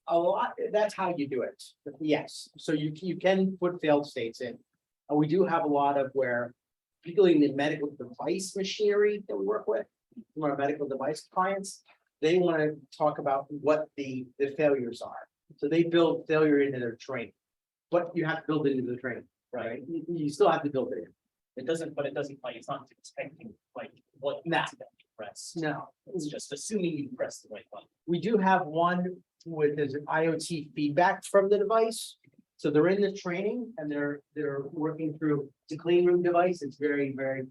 A lot, that's how you do it. Yes, so you can put failed states in. We do have a lot of where, particularly in the medical device machinery that we work with, from our medical device clients, they want to talk about what the failures are. So they build failure into their training, but you have to build it into the training, right? You still have to build it in. It doesn't like, it's not expecting like what you press. No, it's just assuming you press the right button. We do have one with this IoT feedback from the device. So they're in the training and they're working through, it's a clean room device. It's very, very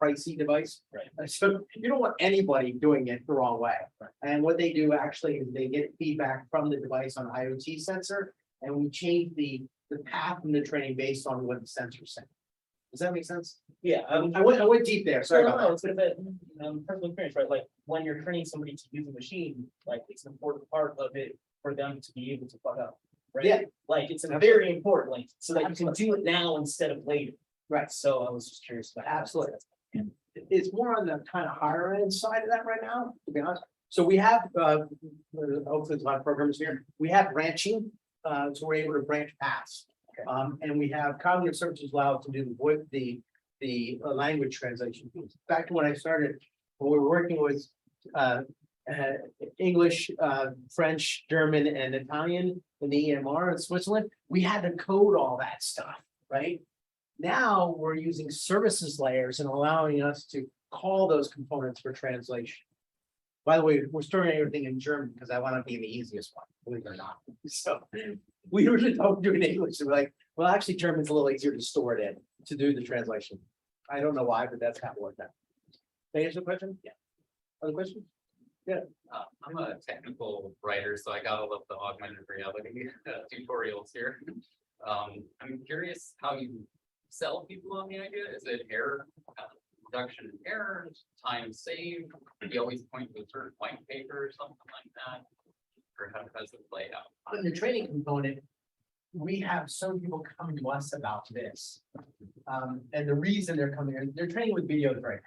pricey device. Right. So you don't want anybody doing it the wrong way. And what they do actually is they get feedback from the device on IoT sensor, and we change the path in the training based on what the sensor said. Does that make sense? Yeah, I went deep there. Sorry No, about no, that. it's a bit, personal experience, right? Like, when you're training somebody to use a machine, like, it's an important part of it for them to be able to fuck up. Right? Yeah. Like, it's a very important, like, so that you can do it now instead of later. Right. So I was just curious about. that. Absolutely. It's more on the kind of higher end side of that right now, to be honest. So we have, hopefully there's a lot of programs here. We have branching, so we're able to branch paths. And we have cognitive services allowed to do the language translation. Back to when I started, when we were working with English, French, German, and Italian in the EMR in Switzerland, we had to code all that stuff, right? Now we're using services layers and allowing us to call those components for translation. By the way, we're storing everything in German because I want to be the easiest one, believe it or not. So we were just don't do it in English. So we're like, well, actually, German's a little easier to store it in to do the translation. I don't know why, but that's how it worked out. Can I answer the question? Yeah. Other questions? Yeah. I'm a technical writer, so I gotta love the augmented reality tutorials here. I'm curious how you sell people on the idea. Is it error reduction in error, time saved? Do you always point to a certain white paper or something like that? Or how does it play out? In the training component, we have some people coming to us about this. And the reason they're coming in, they're training with videos right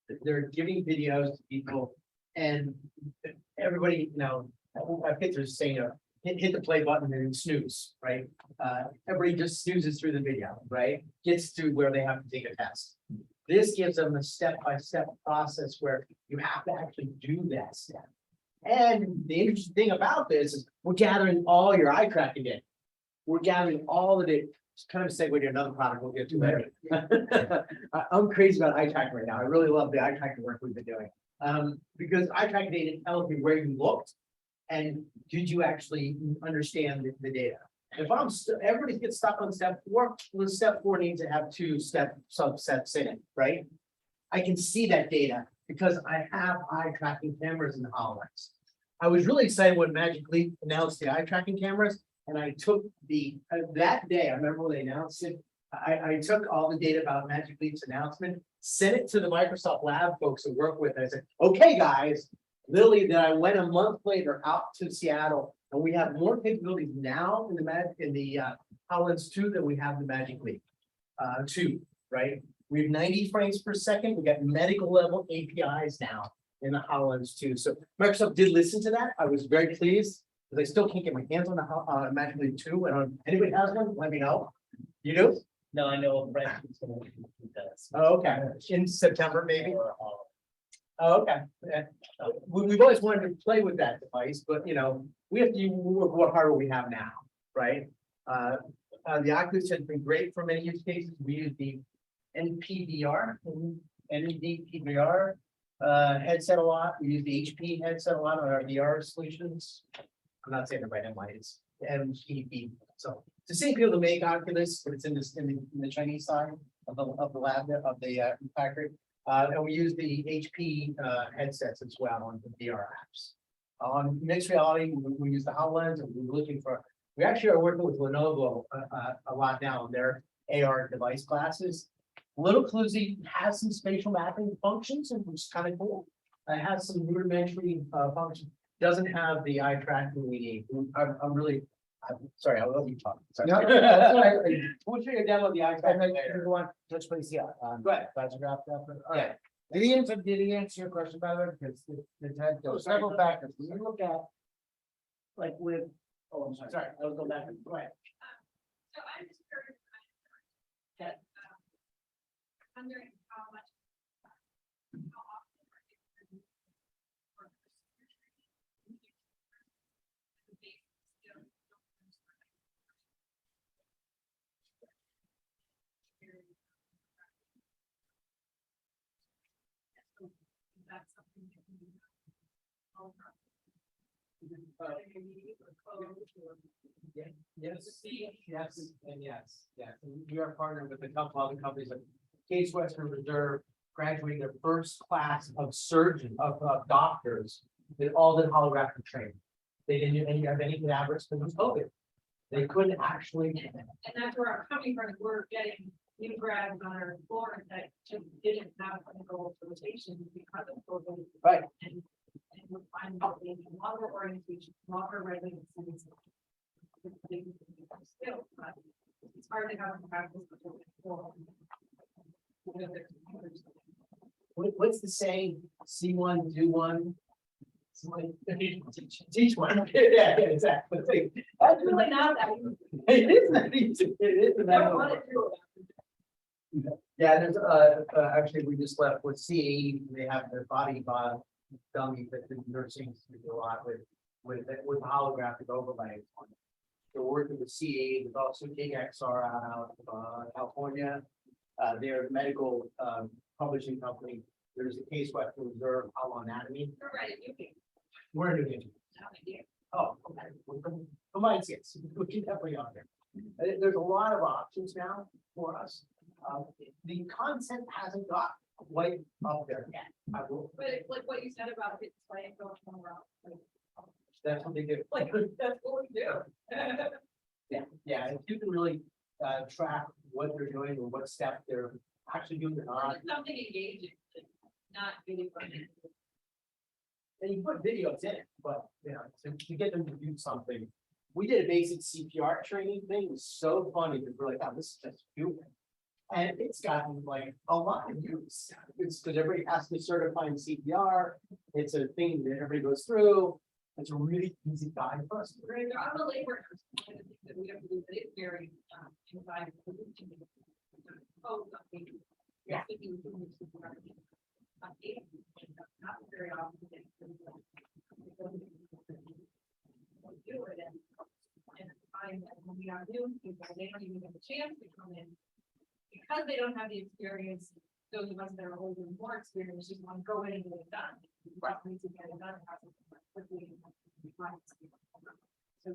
now. They're giving videos to people, and everybody, I think they're saying, hit the play button and snooze, right? Everybody just snoozes through the video, right? Gets to where they have to take a test. This gives them a step-by-step process where you have to actually do that step. And the interesting thing about this is we're gathering all your eye tracking data. We're gathering all of it. It's kind of a segue to another product we'll get to later. I'm crazy about eye tracking right now. I really love the eye tracking work we've been doing. Because eye tracking data tells me where you looked and did you actually understand the data. If everybody gets stuck on step 4, well, step 4 needs to have 2 subsets in it, right? I can see that data because I have eye tracking cameras in the HoloLens. I was really excited when Magic Leap announced the eye tracking cameras, and I took that day, I remember when they announced it, I took all the data about Magic Leap's announcement, sent it to the Microsoft Lab folks who work with it. I said, okay, guys, literally, then I went a month later out to Seattle, and we have more capabilities now in the HoloLens 2 than we have the Magic Leap 2, right? We have 90 frames per second. We got medical level APIs now in the HoloLens 2. So Microsoft did listen to that. I was very pleased because I still can't get my hands on the Magic Leap 2. And anybody has one, let me know. You do? No, I know Brent is gonna do that. Oh, okay. In September, maybe. Oh, okay. Yeah. We've always wanted to play with that device, but we have to work what hardware we have now, right? The Oculus has been great for many use cases. We use the NPVR headset a lot. We use the HP headset a lot on our VR solutions. I'm not saying it right, it's NPV. So it's the same people to make Oculus, but it's in the Chinese side of the lab of the factory. And we use the HP headsets as well on the VR apps. On mixed reality, we use the HoloLens, and we're looking for. We actually are working with Lenovo a lot now on their AR device classes. Little Cluzy has some spatial mapping functions, which is kind of cool. It has some rudimentary functions. Doesn't have the eye tracking we need. I'm sorry, I will let you talk. Sorry. No, that's all right. We'll show you a demo of the eye tracking later. You want touch base, yeah. Go ahead. All right. Did he answer your question, by the way? Because there were several factors. When you look at, like with, I'm sorry. I was going back. Go ahead. So I'm just curious that wondering how much how often are you for that's something that you Yes. And we are partnered with a couple other companies like Case Western Reserve, graduating their first class of doctors. They all did holographic training. They didn't do any adverse because it was COVID. They couldn't actually. And that's where I'm coming from. We're getting new grads on our floor that just didn't have clinical rotation because of COVID. Right. And we're finding out they need longer orientation, longer residencies. Still, but it's hard to have a practice. What's the saying? See one, do one. Teach one. Yeah, exactly. That's really not that easy. It is that easy. It isn't that. Yeah, there's actually we just left with CAE. They have their body dummy that the nursing do a lot with holographic overlays. They're working with CAE. There's also King XR out of California. They're a medical publishing company. There's a Case Western Reserve Anatomy. You're right, you can. We're in New Hampshire. Oh, okay. Combined skits. We keep definitely on there. There's a lot of options now for us. The content hasn't got quite up there yet. But it's like what you said about it, playing going around. That's what they do. Like, that's what we do. Yeah, if you can really track what they're doing or what step they're actually doing or not. Something engaging, like, not really funny. And you put videos in it, but to get them to do something. We did a basic CPR training thing. It was so funny because we're like, oh, this is just doing it. And it's gotten like a lot of use. It's because everybody has to certify in CPR. It's a thing that everybody goes through. It's a really easy guide for us. Right, there are the labor that we have to do, but it's very invaluable. Oh, yeah. Not very often. Do it and find that when we are new people, they don't even get a chance to come in because they don't have the experience. Those of us that are older and more experienced just want to go in and get it done. Right. To get it done, quickly. So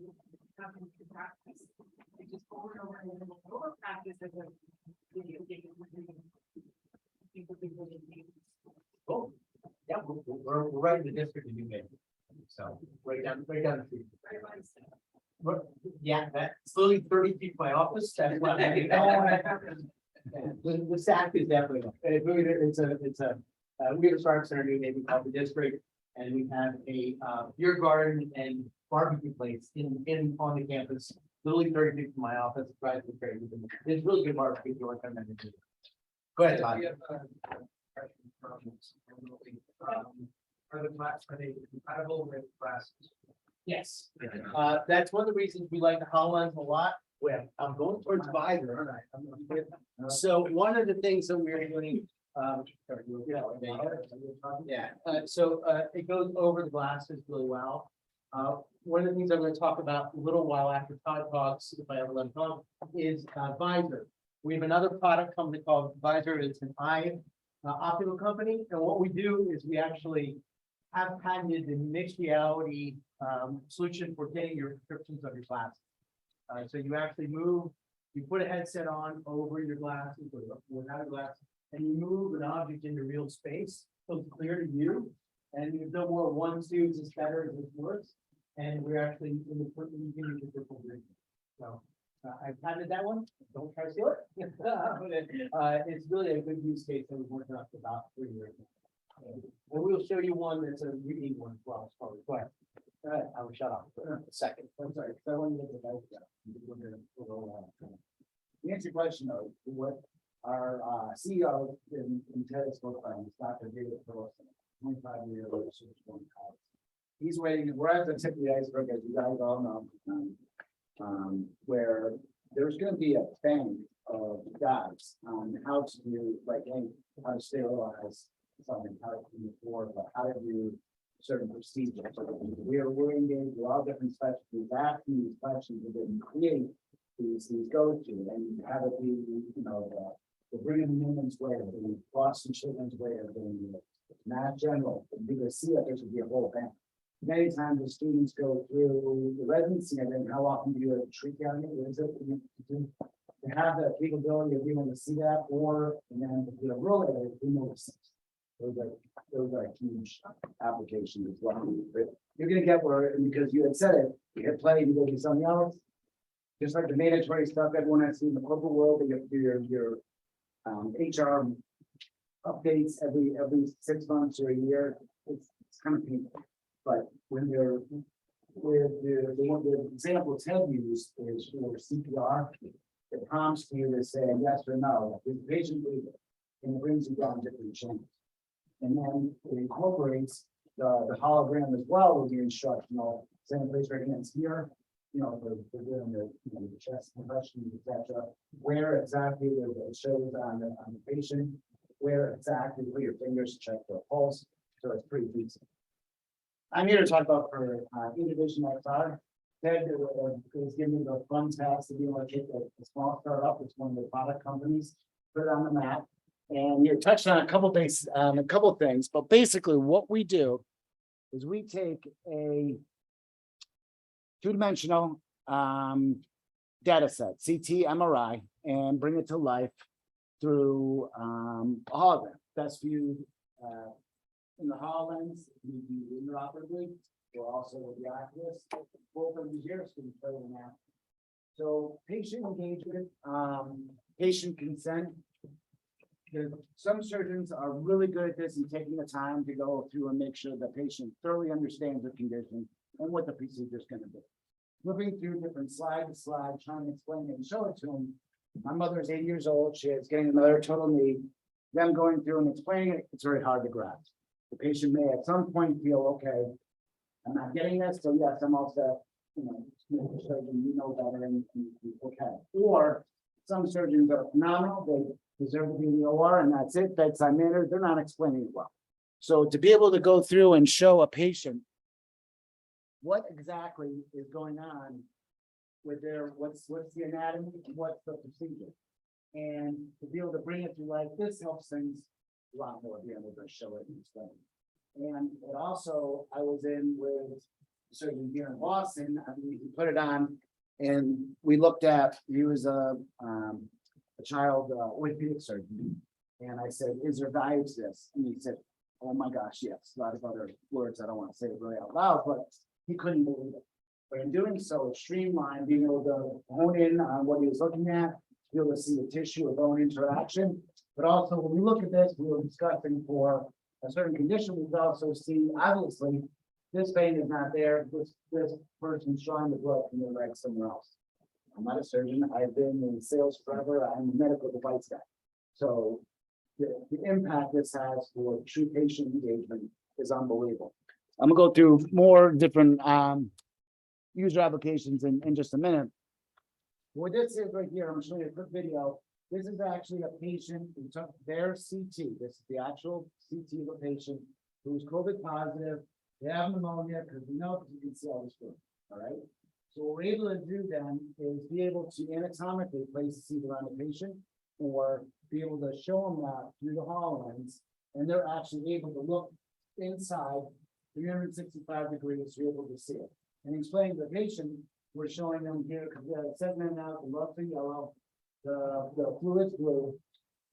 having to practice, they just over and over and over practice as a video game. Cool. Yeah, we're right in the district of New Hampshire. So right down the street. Yeah, that's literally 30 feet from my office. That's what I mean. The stack is definitely. It's a we have a startup center in New Hampshire called the district, and we have a beer garden and barbecue place in on the campus. Literally 30 feet from my office. Right, it's really good barbecue. If you want to come in and do it. Go ahead, Todd. Are they compatible with classes? Yes, that's one of the reasons we like the HoloLens a lot. Well, I'm going towards Visor. So one of the things that we're doing, so it goes over the glasses really well. One of the things I'm going to talk about a little while after Todd talks, if I ever let him talk, is Visor. We have another product company called Visor. It's an eye optical company, and what we do is we actually have patented the mixed reality solution for getting your prescriptions of your glasses. So you actually move, you put a headset on over your glasses or without your glasses, and you move an object into real space, so it's clear to you. And there's no more one, two, is this better, is this worse? And we're actually in the you can use the triple vision. So I patented that one. Don't try to steal it. It's really a good use case that we've worked on for about 3 years now. And we'll show you one that's a reading one as well. Go ahead. All right, I will shut up for a second. I'm sorry. So I want to get the guys down. To answer your question though, what our CEO in Ted spoke on, Dr. David Phillips, 25-year research going college. He's waiting, we're at the tip of the iceberg, as you guys all know, where there's going to be a bank of guides on how to do, like, how to sterilize something, how to do before, but how to do certain procedures. We're engaged with all different specialties, asking these questions, and then create these go-to, and have it be, the Brigham Women's way, the Boston Children's way of doing it, Mass General, because see that there should be a whole bank. many times the students go through the residency and then how often do you treat them? Is it to have the capability of being able to see that, or and then the rural remote systems. Those are huge applications as well. But you're gonna get where, and because you had said it, you hit play, you go do something else. Just like the mandatory stuff everyone has seen in the corporate world, that you have to do your HR updates every 6 months or a year. It's kind of painful. But when they're with the example Ted used is for CPR, it prompts you to say yes or no. Is the patient breathing? And it brings you down different channels. And then it incorporates the hologram as well with the instructional, same place right hands here, you know, for doing the chest compressions, etc. Where exactly it shows on the patient, where exactly put your fingers to check the pulse. So it's pretty decent. I'm here to talk about for Innovation XR. Ted is giving me the fun task to be able to take a small startup. It's one of the product companies, put it on the map. And you touched on a couple things, but basically what we do is we take a two-dimensional data set, CT, MRI, and bring it to life through a hologram. Best viewed in the HoloLens, we do interoperably. We're also with the Oculus. Both of these here can be played in that. So patient engagement, patient consent. Some surgeons are really good at this and taking the time to go through and make sure the patient thoroughly understands the condition and what the procedure is going to be. Flipping through different slide to slide, trying to explain it and show it to them. My mother is 80 years old. She is getting another total knee. Them going through and explaining it, it's very hard to grasp. The patient may at some point feel, okay, I'm not getting this, so yes, I'm also, surgeon, you know better, and okay. Or some surgeons are phenomenal, they deserve to be in the OR, and that's it, bedside manner, they're not explaining it well. So to be able to go through and show a patient what exactly is going on with their, what's the anatomy, what's the procedure, and to be able to bring it to life, this helps things a lot more, being able to show it and explain. And it also, I was in with a surgeon here in Boston, he put it on, and we looked at, he was a child orthopedic surgeon, and I said, is there value to this? And he said, oh my gosh, yes, a lot of other words, I don't want to say it really out loud, but he couldn't believe it. But in doing so, it streamlined, being able to hone in on what he was looking at, be able to see the tissue of bone interaction. But also, when we look at this, we were discussing for a certain condition, we also see, obviously, this vein is not there, this person's drawing the blood from their leg somewhere else. I'm not a surgeon, I've been in sales forever, I'm a medical device guy. So the impact this has for true patient engagement is unbelievable. I'm gonna go through more different user applications in just a minute. What this is right here, I'm showing you a quick video. This is actually a patient who took their CT. This is the actual CT of a patient who's COVID positive. They have pneumonia, because we know, because you can see all this food. All right. So what we're able to do then is be able to anatomically place the CT around the patient, or be able to show them that through the HoloLens, and they're actually able to look inside 365 degrees, so you're able to see it. And explaining to the patient, we're showing them here, because they're segmented out, the rough and yellow, the fluid's blue.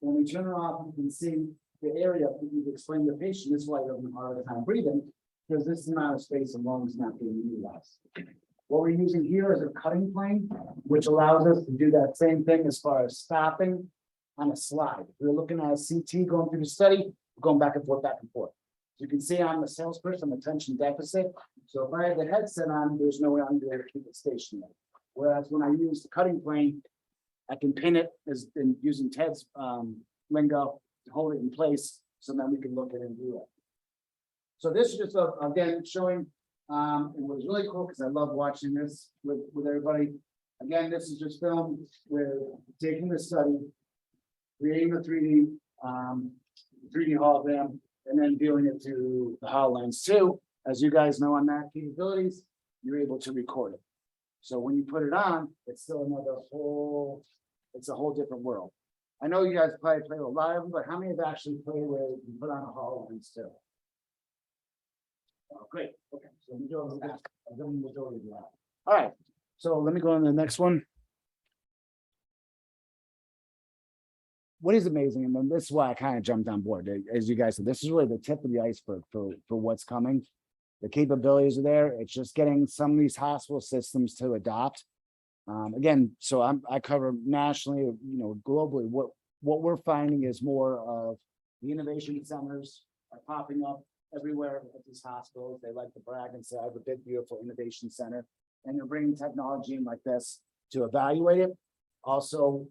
When we turn it off, you can see the area. You can explain to the patient, this is why you're having a hard time breathing, because this amount of space and lungs not being utilized. What we're using here is a cutting plane, which allows us to do that same thing as far as stopping on a slide. If we're looking at a CT going through the study, going back and forth, back and forth. You can see I'm a salesperson, attention deficit. So if I have the headset on, there's no way I'm going to keep it stationary. Whereas when I use the cutting plane, I can pin it as in using Ted's lingo to hold it in place, so then we can look at it and do it. So this is just again showing, it was really cool because I love watching this with everybody. Again, this is just filmed with taking the study, creating the 3D hologram, and then viewing it to the HoloLens too. As you guys know, on that capabilities, you're able to record it. So when you put it on, it's still it's a whole different world. I know you guys probably play with a lot of them, but how many have actually played with and put on a HoloLens too? Great, okay, so majority of that, majority of that. All right, so let me go on to the next one. What is amazing, and then this is why I kind of jumped on board, as you guys said, this is really the tip of the iceberg for what's coming. The capabilities are there, it's just getting some of these hospital systems to adopt. Again, so I cover nationally, globally, what we're finding is more of the innovation centers are popping up everywhere at these hospitals. They like to brag and say, I have a big, beautiful innovation center, and they're bringing technology in like this to evaluate it. Also,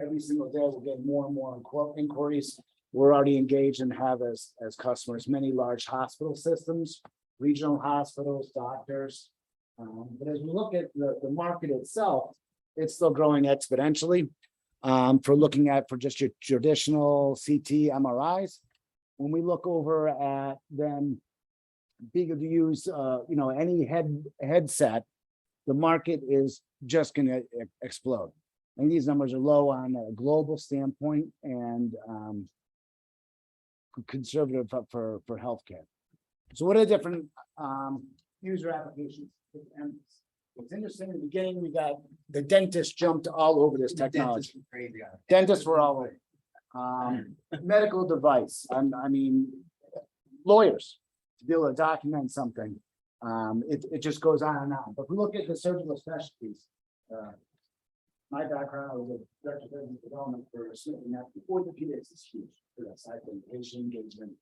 every single day, we're getting more and more inquiries. We're already engaged and have as customers many large hospital systems, regional hospitals, doctors. But as we look at the market itself, it's still growing exponentially. For looking at for just your traditional CT MRIs, when we look over at them being able to use any headset, the market is just going to explode. And these numbers are low on a global standpoint and conservative for healthcare. So what are the different user applications? And what's interesting, in the beginning, we got the dentist jumped all over this technology. Dentists were all over. Medical device, I mean, lawyers, to be able to document something. It just goes on and on. But if we look at the surgical specialties, my background, I was a director of business development for Smith & Nephew. Orthopedics is huge for that side of patient engagement.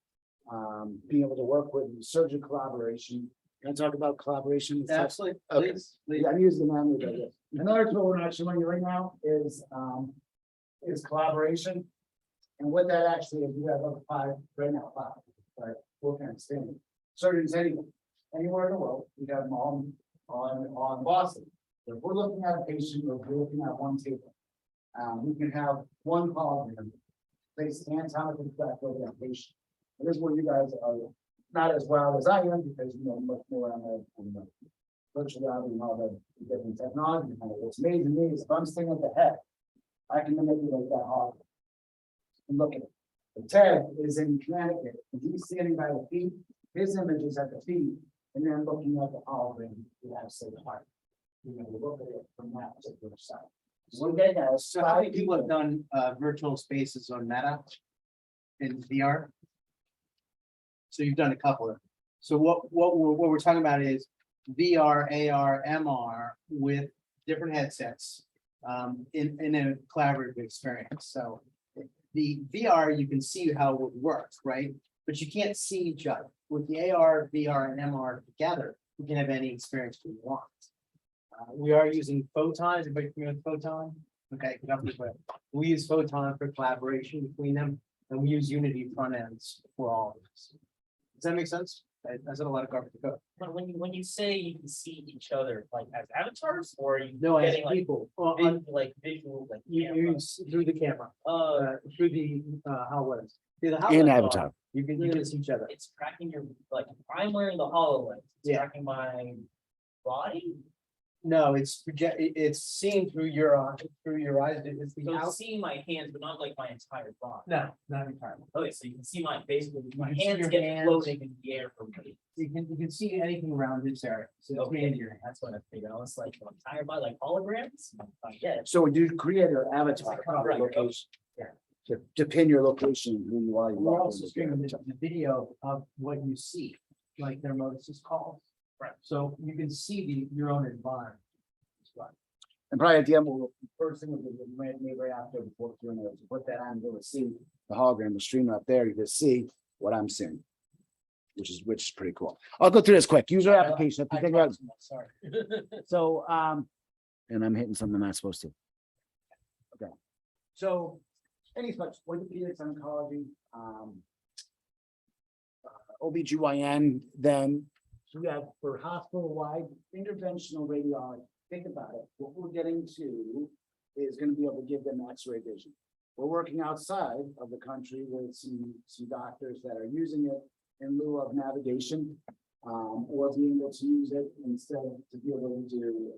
Being able to work with surgeon collaboration. Can I talk about collaboration? Absolutely. Okay. Please. Yeah, I'm using the language of this. Another tool we're actually running right now is collaboration. And what that actually is, we have over 5 right now, 5, right? 4 kind of standing. Surgeons anywhere in the world, we have them all on Boston. If we're looking at a patient, or if we're looking at one table, we can have one hologram place anatomically correct over that patient. And this is where you guys are not as well as I am, because much more on the virtual reality and all the different technology. What's amazing to me is if I'm sitting at the head, I can manipulate that hologram. And look at it. But Ted is in Connecticut, and he's standing by the feet. His image is at the feet, and then looking at the hologram, we have to say the heart. Look at it from that particular side. So we're getting at So how many people have done virtual spaces on Meta in VR? So you've done a couple of them. So what we're talking about is VR, AR, MR with different headsets in a collaborative experience. So the VR, you can see how it works, right? But you can't see each other. With the AR, VR, and MR together, you can have any experience we want. We are using Photon. Is everybody familiar with Photon? Okay, we use Photon for collaboration between them, and we use Unity front ends for all of this. Does that make sense? That's a lot of garbage to go. But when you say you can see each other like as avatars, or are you No, as getting like people, visual like you through the camera, through the how was through the In Avatar. You can see each other. it's tracking your like I'm wearing the HoloLens. It's Yeah. tracking my body. No, it's seen through your eyes. It's the So out. it's seeing my hands, but not like my entire body. No, not entirely. Okay, so you can see my basically my You can see hands your get hands. floating in the air from me. You can see anything around this area. So it's Okay, mainly your hand. that's what I figured. I was like, entire body, like holograms. I get it. So you create an avatar Right. location. To pin your location, who you are. We're also streaming the video of what you see, like their notices calls. Right. So you can see your own environment. And probably at the end, first thing we'll do, maybe right after before doing it, put that on, go to see the hologram, the stream up there, you can see what I'm seeing. Which is pretty cool. I'll go through this quick. User application. If you think about, Sorry. so and I'm hitting something I'm not supposed to. Okay. So any such orthopedics, oncology, OBGYN, then we have for hospital-wide interventional radiology. Think about it. What we're getting to is going to be able to give them X-ray vision. We're working outside of the country with some doctors that are using it in lieu of navigation, or being able to use it instead to be able to do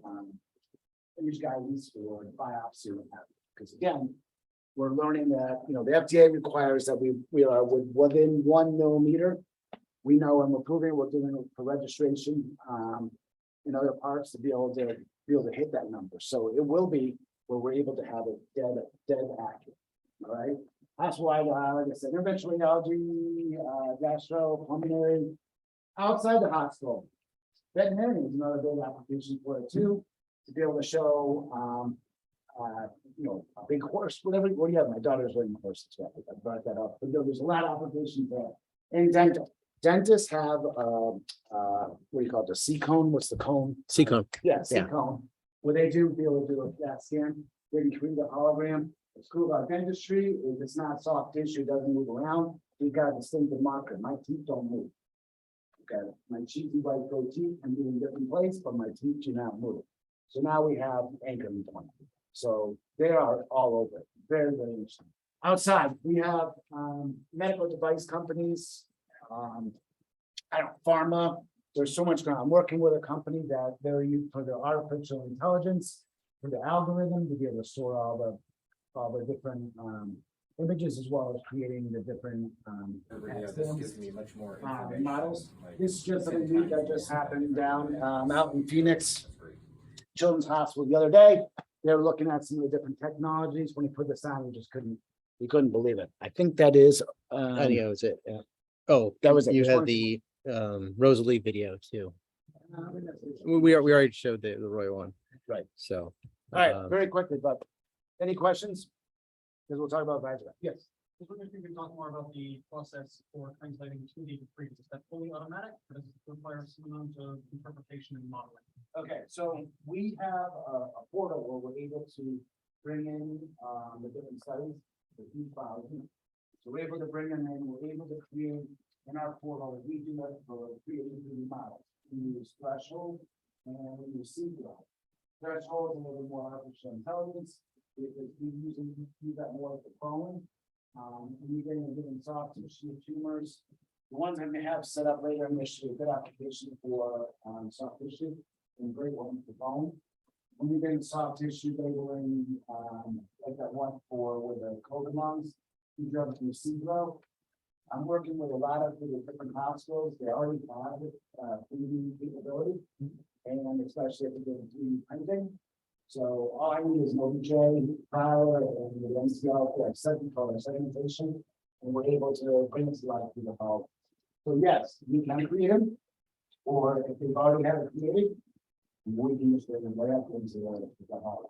image guidance or biopsy. Because again, we're learning that the FDA requires that we are within 1 millimeter we know when we're proving it, we're doing it for registration, in other parts to be able to hit that number. So it will be where we're able to have it dead accurate. All right. That's why, like I said, interventional radiology, gastro, pulmonary, outside the hospital. Veterinarian is another big application for it too, to be able to show, a big horse, whatever. What do you have? My daughter's riding a horse. So I brought that up. But there's a lot of applications there. In dental, dentists have, what do you call it? The C cone. What's the cone? C cone. Yeah, C cone. Where they do be able to do a CAT scan. They can create a hologram. What's cool about dentistry is it's not soft tissue, it doesn't move around. You've got a distinctive marker. My teeth don't move. Okay, my cheesy white gold teeth can be in a different place, but my teeth do not move. So now we have anchoring point. So they are all over. Very, very interesting. Outside, we have medical device companies, pharma. There's so much going on. I'm working with a company that they're using for their artificial intelligence, for the algorithm to be able to store all the different images, as well as creating the different This gives me much more models. This is just something new that just happened down out in Phoenix Children's Hospital the other day. They were looking at some of the different technologies. When he put this on, we couldn't believe it. I think that is I think that was it. Yeah. Oh, that was it. You Just had wanted the Rosalie video too. We already showed the Roy one. Right. So. All right, very quickly, but any questions? Because we'll talk about advisory. Yes. I was wondering if you could talk more about the process for translating 2D to 3D. Is that fully automatic, or does it require some amount of interpretation and modeling? Okay, so we have a portal where we're able to bring in the different studies, the huge files. So we're able to bring them in, we're able to create in our portal, we do that for creating 3D models. We use threshold and we use SQL. Threshold is a little more artificial intelligence, because we use that more with the phone. We get in different soft tissue tumors. The ones that we have set up later in this year, good application for soft tissue and great one for bone. When we get in soft tissue labeling, like that one for with the COVID lungs, we drove from CBRO. I'm working with a lot of the different hospitals. They already have 3D capability, and especially if they're doing 3D printing. So all I need is an OBJ, power, and the NCL for segmentation, and we're able to bring this to life through the power. So yes, we can create them, or if they've already had it created, we can use them right up into the power.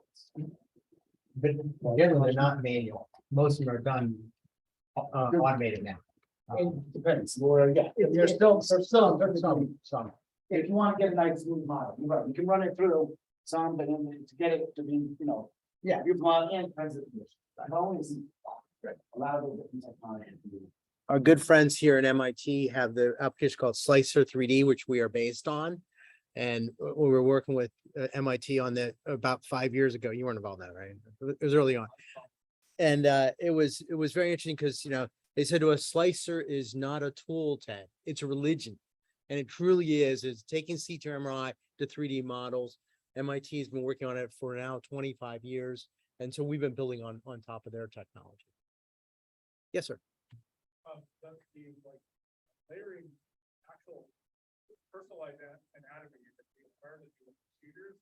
But generally, they're not manual. Most of them are done automated now. It depends, or yeah, if you're still, some. If you want to get a nice smooth model, you're right, you can run it through some, but then to get it to be, yeah, you want and present. I've always a lot of the different technology. Our good friends here at MIT have the application called Slicer 3D, which we are based on. And we were working with MIT on that about 5 years ago. You weren't involved in that, right? It was early on. And it was very interesting because, they said to us, Slicer is not a tool, Ted. It's a religion. And it truly is. It's taking CT MRI to 3D models. MIT has been working on it for now 25 years. And so we've been building on top of their technology. Yes, sir. That's the layering actual personalized anatomy that the environment of procedures,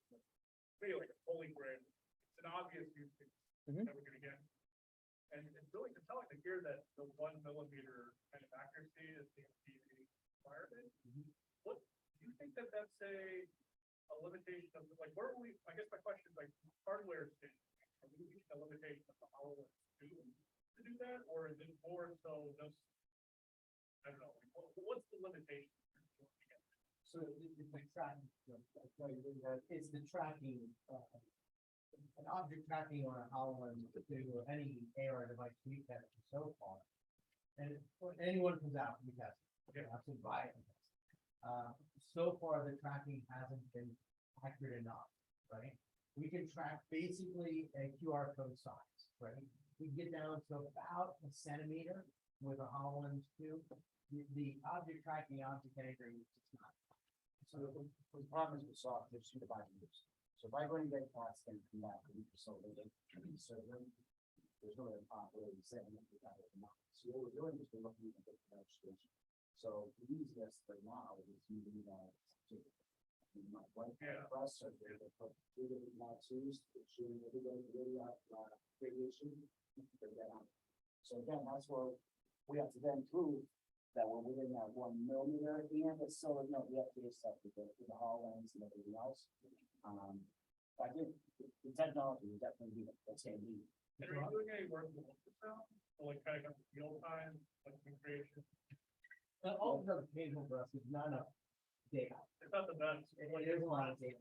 maybe like a holy grail. It's an obvious use case that we're going to get. And it's really compelling to hear that the 1 millimeter kind of accuracy is the requirement. What do you think that that's a limitation of where are we? I guess my question is hardware stage. Are we reaching a limitation of the HoloLens to do that, or is it more so just I don't know? What's the limitation? So it's the tracking. It's the tracking. An object tracking on a HoloLens to any AR device we test so far, and anyone comes out, we test. Absolutely buy it. So far, the tracking hasn't been accurate enough, right? We can track basically a QR code size, right? We get down to about a centimeter with a HoloLens 2. The object tracking, object anchoring is just not. So the problem is with soft tissue devices. So if I go and get past and come back a week or so later, there's no way of operating setting up without it. So what we're doing is we're looking at the registration. So the easiest right now is using that. Process, they put 3 different modules, showing everybody radiation. So again, that's where we have to then prove that we're within that 1 millimeter, and it's still, no, we have to get stuff with the HoloLens and everything else. I think the technology will definitely be the same. And are you doing any work with ultrasound? So like kind of real time, like creation? All of the occasional for us is not enough data. It's not the best. It is a lot of data.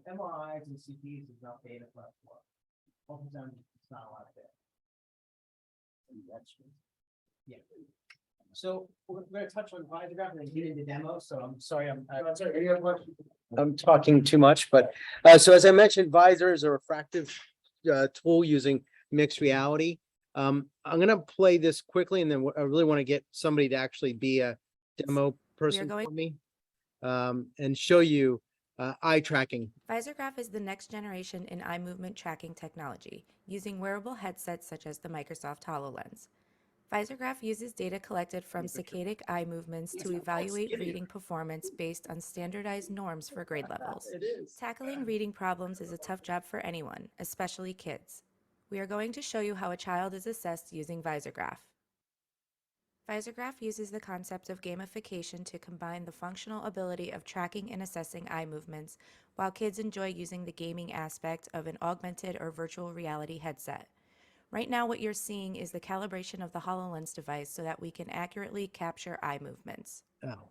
MRIs and CTs is not data for us. Ultrasound, it's not a lot of data. Yeah. So we're going to touch on VisorGraph and then get into demo. So I'm sorry, I'm talking too much, but so as I mentioned, Visor is a refractive tool using mixed reality. I'm gonna play this quickly, and then I really want to get somebody to actually be a demo person for me and show you eye tracking. VisorGraph is the next generation in eye movement tracking technology, using wearable headsets such as the Microsoft HoloLens. VisorGraph uses data collected from saccadic eye movements to evaluate reading performance based on standardized norms for grade levels. Tackling reading problems is a tough job for anyone, especially kids. We are going to show you how a child is assessed using VisorGraph. VisorGraph uses the concept of gamification to combine the functional ability of tracking and assessing eye movements, while kids enjoy using the gaming aspect of an augmented or virtual reality headset. Right now, what you're seeing is the calibration of the HoloLens device so that we can accurately capture eye movements. Oh.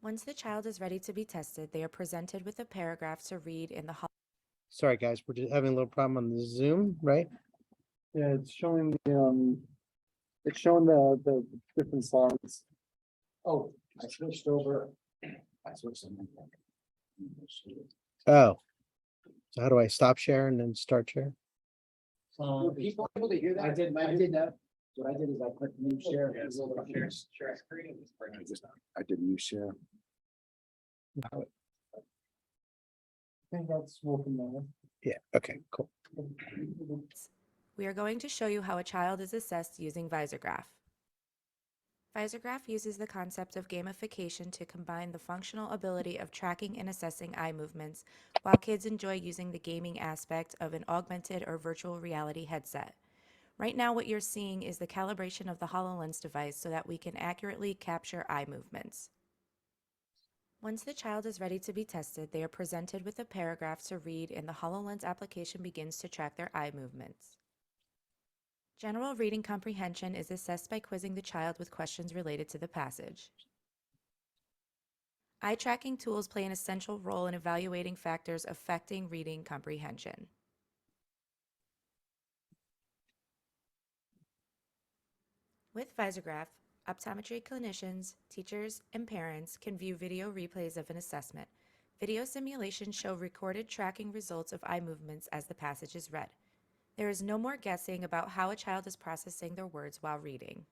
Once the child is ready to be tested, they are presented with a paragraph to read in the Sorry, guys, we're just having a little problem on the Zoom, right? Yeah, it's showing the different songs. Oh, I switched over. I switched them. Oh. So how do I stop share and then start share? Were people able to hear that? I did that. What I did is I clicked new share. Share screen. I did new share. I think that's working now. Yeah, okay, cool. We are going to show you how a child is assessed using VisorGraph. VisorGraph uses the concept of gamification to combine the functional ability of tracking and assessing eye movements, while kids enjoy using the gaming aspect of an augmented or virtual reality headset. Right now, what you're seeing is the calibration of the HoloLens device so that we can accurately capture eye movements. Once the child is ready to be tested, they are presented with a paragraph to read, and the HoloLens application begins to track their eye movements. General reading comprehension is assessed by quizzing the child with questions related to the passage. Eye tracking tools play an essential role in evaluating factors affecting reading comprehension. With VisorGraph, optometry clinicians, teachers, and parents can view video replays of an assessment. Video simulations show recorded tracking results of eye movements as the passage is read. There is no more guessing about how a child is processing their words while reading.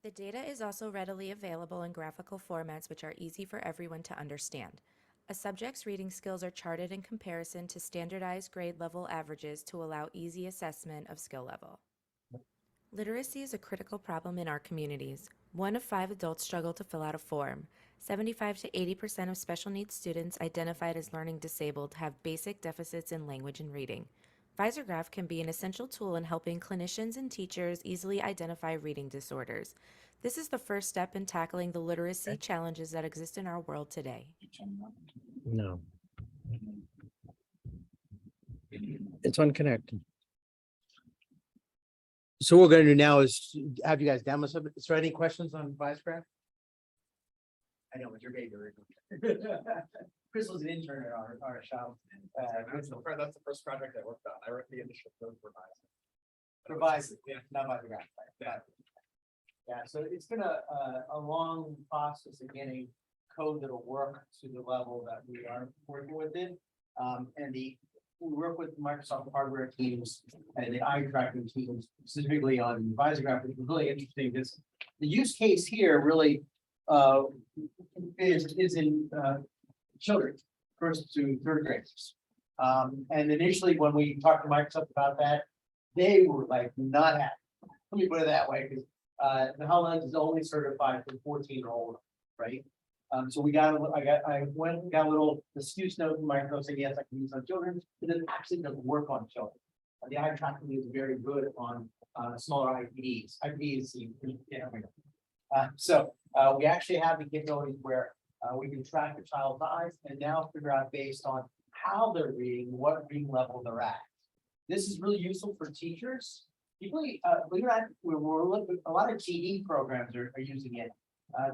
The data is also readily available in graphical formats which are easy for everyone to understand. A subject's reading skills are charted in comparison to standardized grade level averages to allow easy assessment of skill level. Literacy is a critical problem in our communities. 1 of 5 adults struggle to fill out a form. 75 to 80% of special needs students identified as learning disabled have basic deficits in language and reading. VisorGraph can be an essential tool in helping clinicians and teachers easily identify reading disorders. This is the first step in tackling the literacy challenges that exist in our world today. No. It's unconnected. So what we're going to do now is have you guys demo some. Is there any questions on VisorGraph? I know, but you're great. Crystal's an intern at our shop. That's the first project I worked on. I wrote the initial code for Visor. Yeah, not VisorGraph. Yeah, so it's been a long process of getting code that'll work to the level that we are working with it. We work with Microsoft hardware teams and the eye tracking teams specifically on VisorGraph, which is really interesting because the use case here really is in children, 1st to 3rd graders. And initially when we talked to Microsoft about that, they were like not happy. Let me put it that way, because The HoloLens is only certified for 14 or older, right? So we got, I went and got a little excuse note from Microsoft saying, yes, I can use on children, but it actually doesn't work on children. The eye tracking is very good on smaller IPDs. IPDs, we actually have the capabilities where we can track the child's eyes and now figure out based on how they're reading, what reading level they're at. This is really useful for teachers. People, believe it or not, a lot of GD programs are using it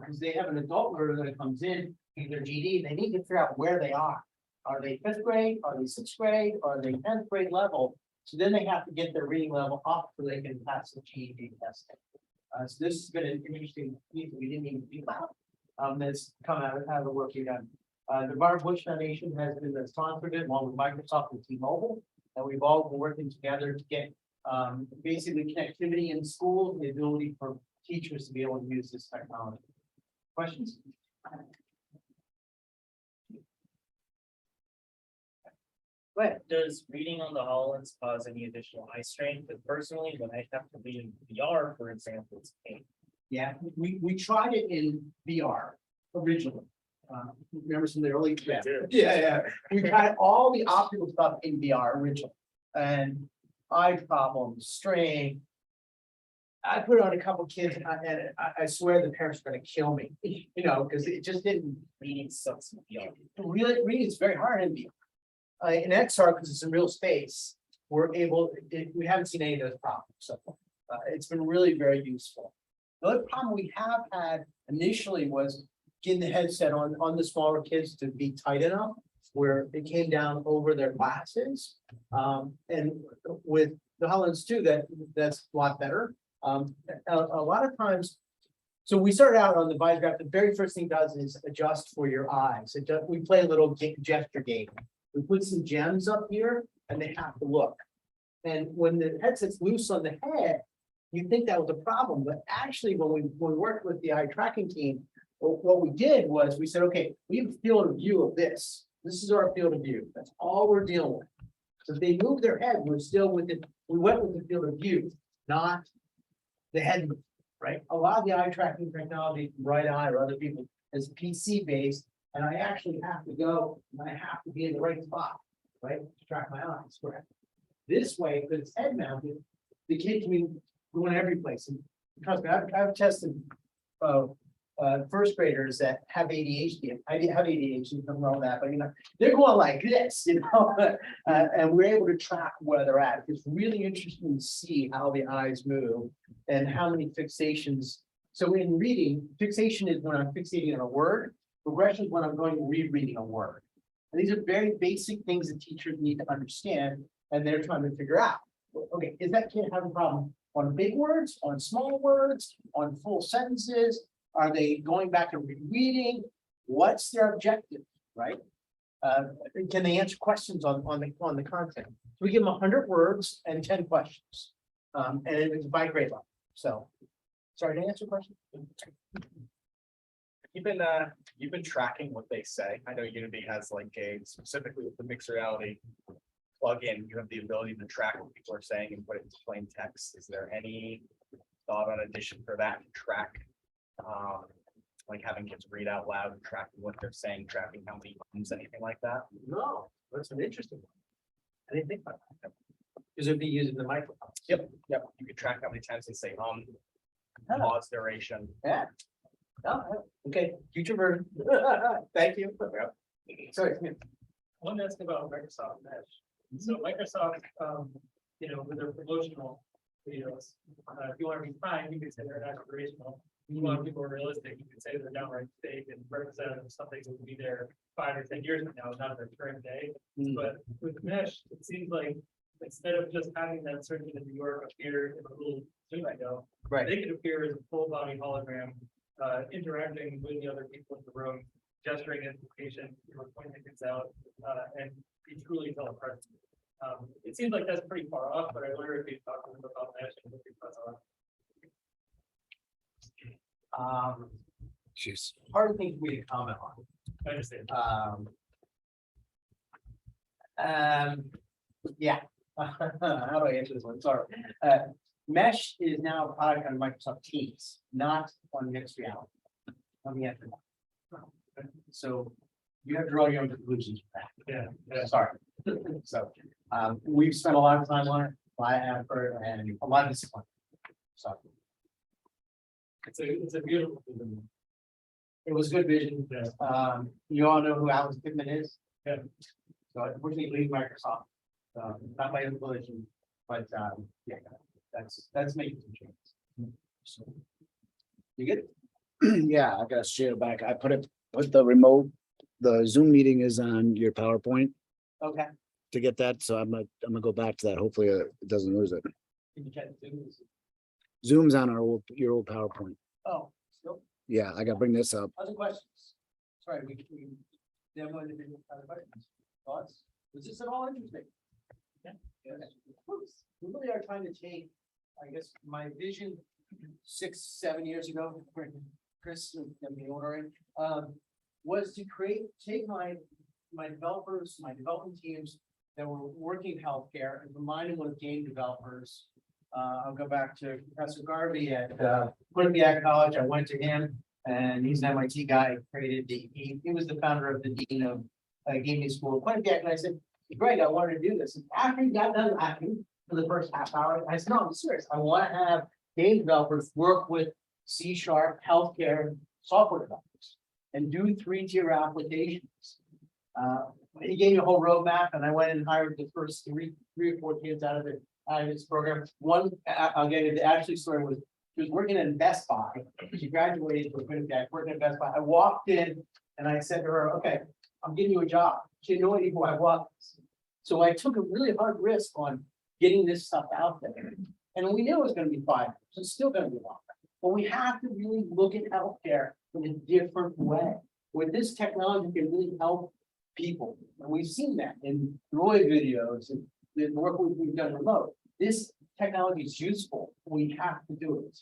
because they have an adult learner that comes in, their GD, they need to figure out where they are. Are they 5th grade? Are they 6th grade? Are they 10th grade level? So then they have to get their reading level up so they can pass the GED testing. So this has been an interesting piece that we didn't even think about. That's come out of the work you've done. The Barb Bush Foundation has been the sponsor of it along with Microsoft and T-Mobile. And we've all been working together to get basically connectivity in schools, and the ability for teachers to be able to use this technology. Questions? But does reading on the HoloLens cause any additional eye strain? Because personally, when I have to read in VR, for example, it's pain. Yeah, we tried it in VR originally. Remember some of the early, yeah. We tried all the optical stuff in VR originally, and eye problems, strain. I put it on a couple kids, and I swear the parents are going to kill me, you know, because it just didn't. Reading sucks in VR. Really, reading is very hard in VR. In XR, because it's in real space, we're able. We haven't seen any of those problems, so it's been really very useful. The other problem we have had initially was getting the headset on the smaller kids to be tight enough where it came down over their glasses. And with the HoloLens 2, that's a lot better. A lot of times, so we started out on the ViseGraph. The very first thing it does is adjust for your eyes. We play a little gesture game. We put some gems up here and they have to look. And when the headset's loose on the head, you think that was a problem, but actually when we worked with the eye tracking team, what we did was we said, okay, we have a field of view of this. This is our field of view. That's all we're dealing with. So if they move their head, we're still with it. We went with the field of view, not the head move, right? A lot of the eye tracking technology from Bright Eye or other people is PC based, and I actually have to go and I have to be in the right spot, right? To track my eyes, correct? This way, because it's head mounted, the kid can be going every place. And trust me, I've tested first graders that have ADHD. I have ADHD, nothing wrong with that, but you know, they're going like this, you know, and we're able to track where they're at. It's really interesting to see how the eyes move and how many fixations. So in reading, fixation is when I'm fixating on a word, progression is when I'm going rereading a word. And these are very basic things that teachers need to understand, and they're trying to figure out. Okay, is that kid having a problem on big words, on small words, on full sentences? Are they going back and rereading? What's their objective, right? Can they answer questions on the content? So we give them 100 words and 10 questions, and it's by grade level. So, sorry to answer a question. You've been tracking what they say. I know Unity has like specifically with the mixed reality plugin, you have the ability to track what people are saying and put it into plain text. Is there any thought on addition for that to track? Like having kids read out loud and tracking what they're saying, tracking how many times, anything like that? No, that's an interesting one. I didn't think about that. Because it'd be using the microphone. Yep. You could track how many times they say pause duration. Yeah. Oh, okay, future version. Thank you. Sorry. I want to ask about Microsoft Mesh. So Microsoft, with their promotional videos, if you want to be kind, you can say they're aspirational. If you want people realistic, you can say they're downright fake and represent something that will be there 5 or 10 years from now, not their current day. But with Mesh, it seems like instead of just having that surgeon in New York appear in a little Zoom window, right, they could appear as a full body hologram, interacting with the other people in the room, gesturing at the patient, pointing things out, and be truly telepresent. It seems like that's pretty far off, but I wonder if you talk a little bit about Mesh and what your thoughts are. Hard things we to comment on. I understand. Yeah. How do I answer this one? Sorry. Mesh is now a product on Microsoft Teams, not on mixed reality. Let me answer that. So you have to draw your own conclusions for that. Yeah. Sorry. So, we've spent a lot of time on it, a lot of effort and a lot of discipline. So. It's a beautiful vision. It was good vision. You all know who Alex Pittman is? Yeah. So unfortunately, leave Microsoft. Not my own volition, but, yeah, that's making some changes. So, you get it? Yeah, I gotta share it back. I put the remote, the Zoom meeting is on your PowerPoint Okay. to get that, so I'm gonna go back to that. Hopefully it doesn't lose it. Can you check Zoom? Zoom's on your old PowerPoint. Oh, still, Yeah, I gotta bring this up. other questions? Sorry, we demoed the video. Other questions? Thoughts? Was this at all interesting? Yeah. We really are trying to take, I guess, my vision 6-7 years ago, Chris, and the older end, was to take my developers, my development teams that were working in healthcare and combine them with game developers. I'll go back to Professor Garvey at Quinnipiac College. I went to him, and he's an MIT guy. He was the founder of the dean of gaming school at Quinnipiac, and I said, Greg, I wanted to do this. And after he got done laughing for the first half hour, I said, no, I'm serious. I want to have game developers work with C# healthcare software developers and do 3-tier applications. He gave me a whole roadmap, and I went and hired the first three or four kids out of his program. One, I'll get into the actually story was she was working in Best Buy. She graduated from Quinnipiac, working at Best Buy. I walked in and I said to her, okay, I'm getting you a job. She had no idea who I was. So I took a really hard risk on getting this stuff out there. And we knew it was going to be 5 years. It's still going to be long. But we have to really look at healthcare in a different way. With this technology can really help people. And we've seen that in Roy videos and the work we've done remote. This technology is useful. We have to do it.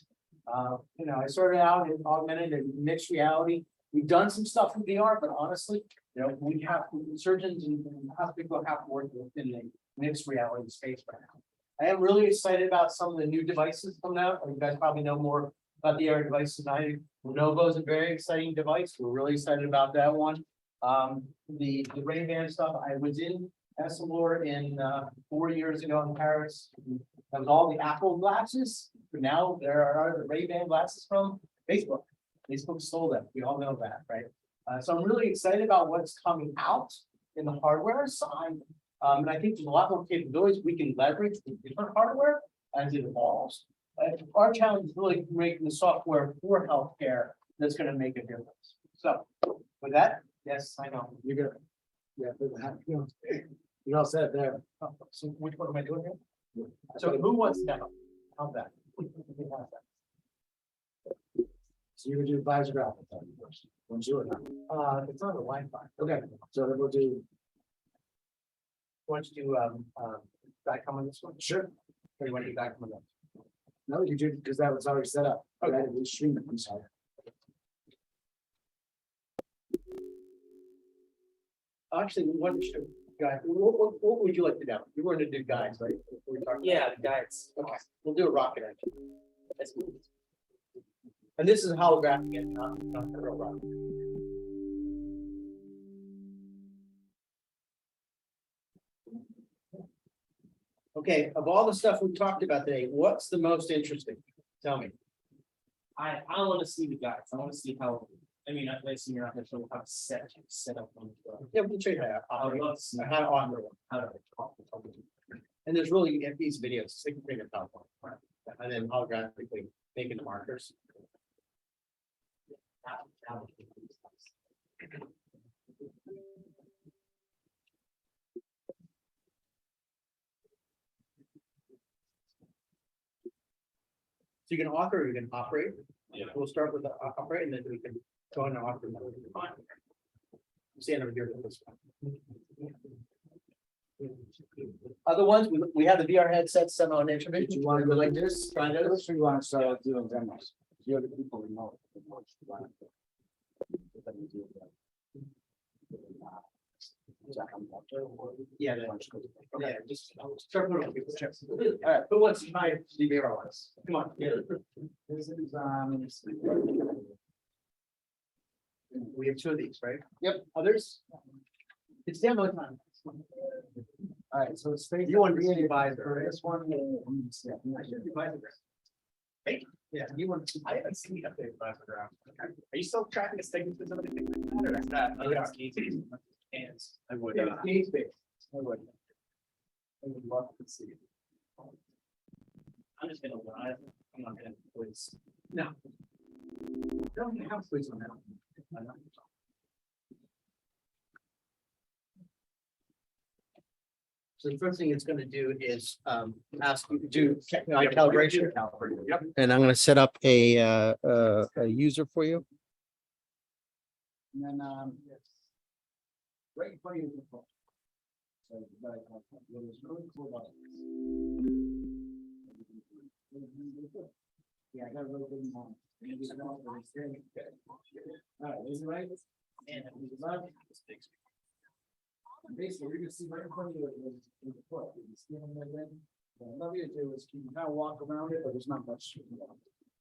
I started out in augmented and mixed reality. We've done some stuff in VR, but honestly, we have surgeons and hospitals have to work within the mixed reality space right now. I am really excited about some of the new devices coming out. You guys probably know more about the AR devices than I do. Lenovo is a very exciting device. We're really excited about that one. The Ray-Ban stuff, I was in Essilor in 4 years ago in Paris. That was all the Apple glasses, but now there are the Ray-Ban glasses from Facebook. Facebook stole them. We all know that, right? So I'm really excited about what's coming out in the hardware side. And I think there's a lot more capabilities we can leverage with different hardware as it evolves. Our challenge is really making the software for healthcare that's going to make a difference. So with that, yes, I know. You're good. Yeah, you're all set there. So which one am I doing here? So who wants that? How's that? So you would do advisor graphic first. Once you It's on the Wi-Fi. okay, so then we'll do. Want you to do back on this one? Sure. Or you want to do back on that? No, you do, because that was already set up. Okay, we stream it, I'm sorry. Actually, what guy? What would you like to do? You want to do guys, right? Yeah, the guys. Okay, we'll do a rocket engine. That's good. And this is holographic, not the real rocket. Okay, of all the stuff we talked about today, what's the most interesting? Tell me. I want to see the guys. I want to see how. I mean, I've seen you're not going to show how set up on the. Yeah, we can show you how to operate. How to and there's really these videos, so you can bring it up, and then holographically making the markers. So you can author or you can operate. Yeah. We'll start with the operate and then we can go into author mode. Stand over here with this one. Other ones, we have the VR headsets set on intermittent. You want to go like this? Try those? Or you want to start doing demos? You're the people who know. Yeah, just start putting on people's checks. All right, who wants to try the BRLS? Come on. This is, We have two of these, right? Yep. Others? It's demo time. all right, so it's. You want to be advisor, For right? this one. I should be advisor. Hey, yeah, you want to. I haven't seen the update advisor graph. Are you still tracking the signatures of anything like that, or is that? Oh, yeah. And I would, Yeah, needs based. I would love to see it. I'm just gonna lie, I'm not gonna quiz. No. Don't have quiz on that. So the first thing it's gonna do is ask you to do calibration. Yep. And I'm gonna set up a user for you. And then, right in front of you. So, right, what is really cool about this. Yeah, I got a little bit more. All right, is it right? And left. Basically, you're gonna see right in front of you is the foot. You see them right there? What I love you to do is you can kind of walk around it, but there's not much.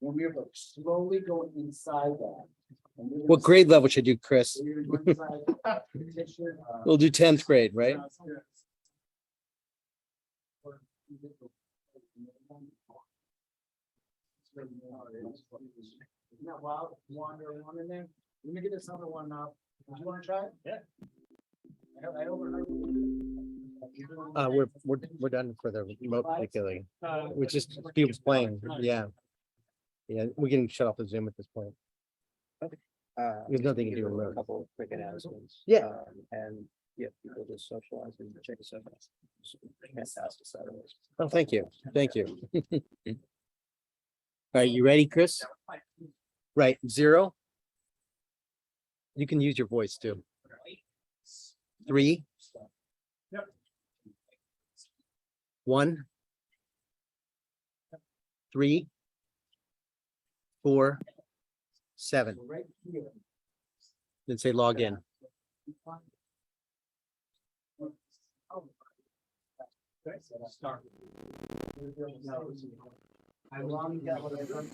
When we're slowly going inside that. and you're gonna What grade level should you, Chris? so you're gonna go inside the petition, We'll do 10th grade, right? Not wild, wander around in there. Let me get this other one up. Do you wanna try it? Yeah. I overheard. We're done for the remote particularly, which is people playing, yeah. Yeah, we can shut off the Zoom at this point. There's nothing to do remote. Couple of quick announcements. Yeah. And yeah, people just socialize and check us out. Fantastic. Oh, thank you, thank you. All right, you ready, Chris? Right, 0. You can use your voice too. 3. Yep. 1. 3. 4. 7. Right here. Then say log in. Start. I long that what I've done.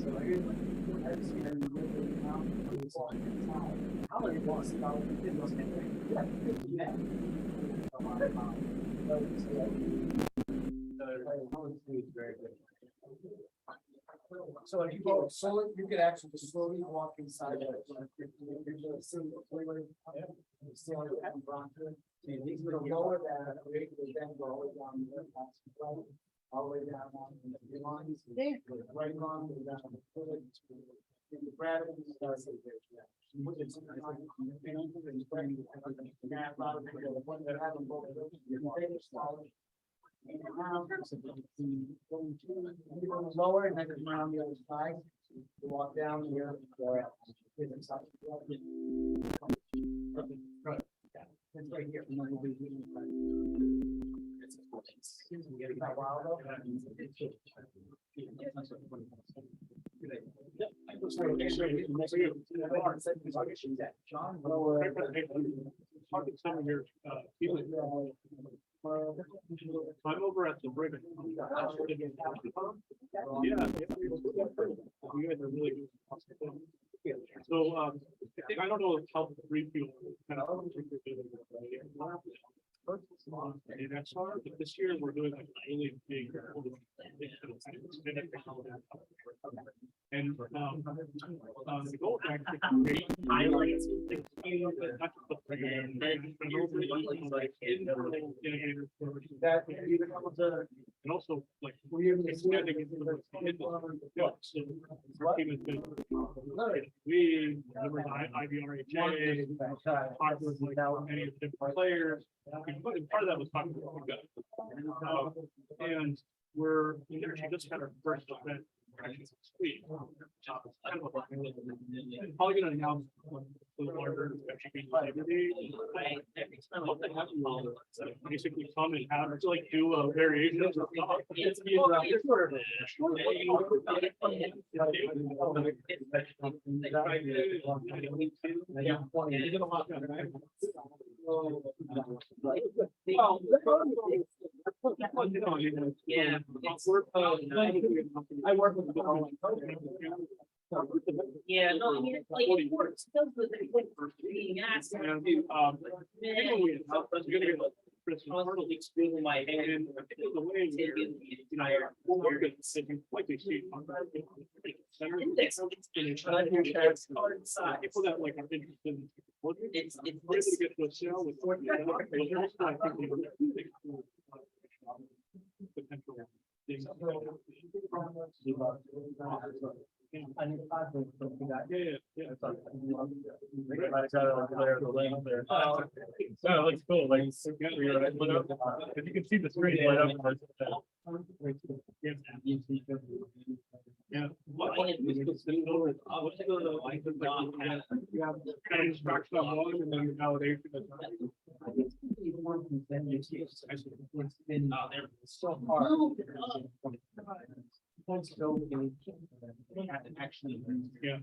So here's what I just hear you really now. How many wants about it was so if you go slowly, you could actually slowly walk inside of it. These little lower that, then go all the way down there, all the way down. Right along, down. And the gravity does it. Lower and then come around the other side. You walk down here. It's right here. Talking to some of your people. I'm over at the Brigham. Yeah. You guys are really good. So, I don't know how to brief you. Kind of. In XR, but this year we're doing a really big. And the goal is actually to create highlights. That even with the. And also like. We expanding into the. So our team has been. We, remember IBRHA, talked with like many of the different players. And part of that was talking to the guys. And we actually just had our first event Sweet. Probably gonna announce. The larger, basically come and have to like do a variation of Yeah. I work with. Yeah, no, I mean, it's like, it works, still with the being asked. Constantly screwing my hand. The way Taking the entire. People that like are interested in. It's We're gonna get to a sale with. Potential things. No, it looks cool, like, if you can see the screen light up. Yeah. Kind of instruction on one and then validation. So hard. Actually, yeah.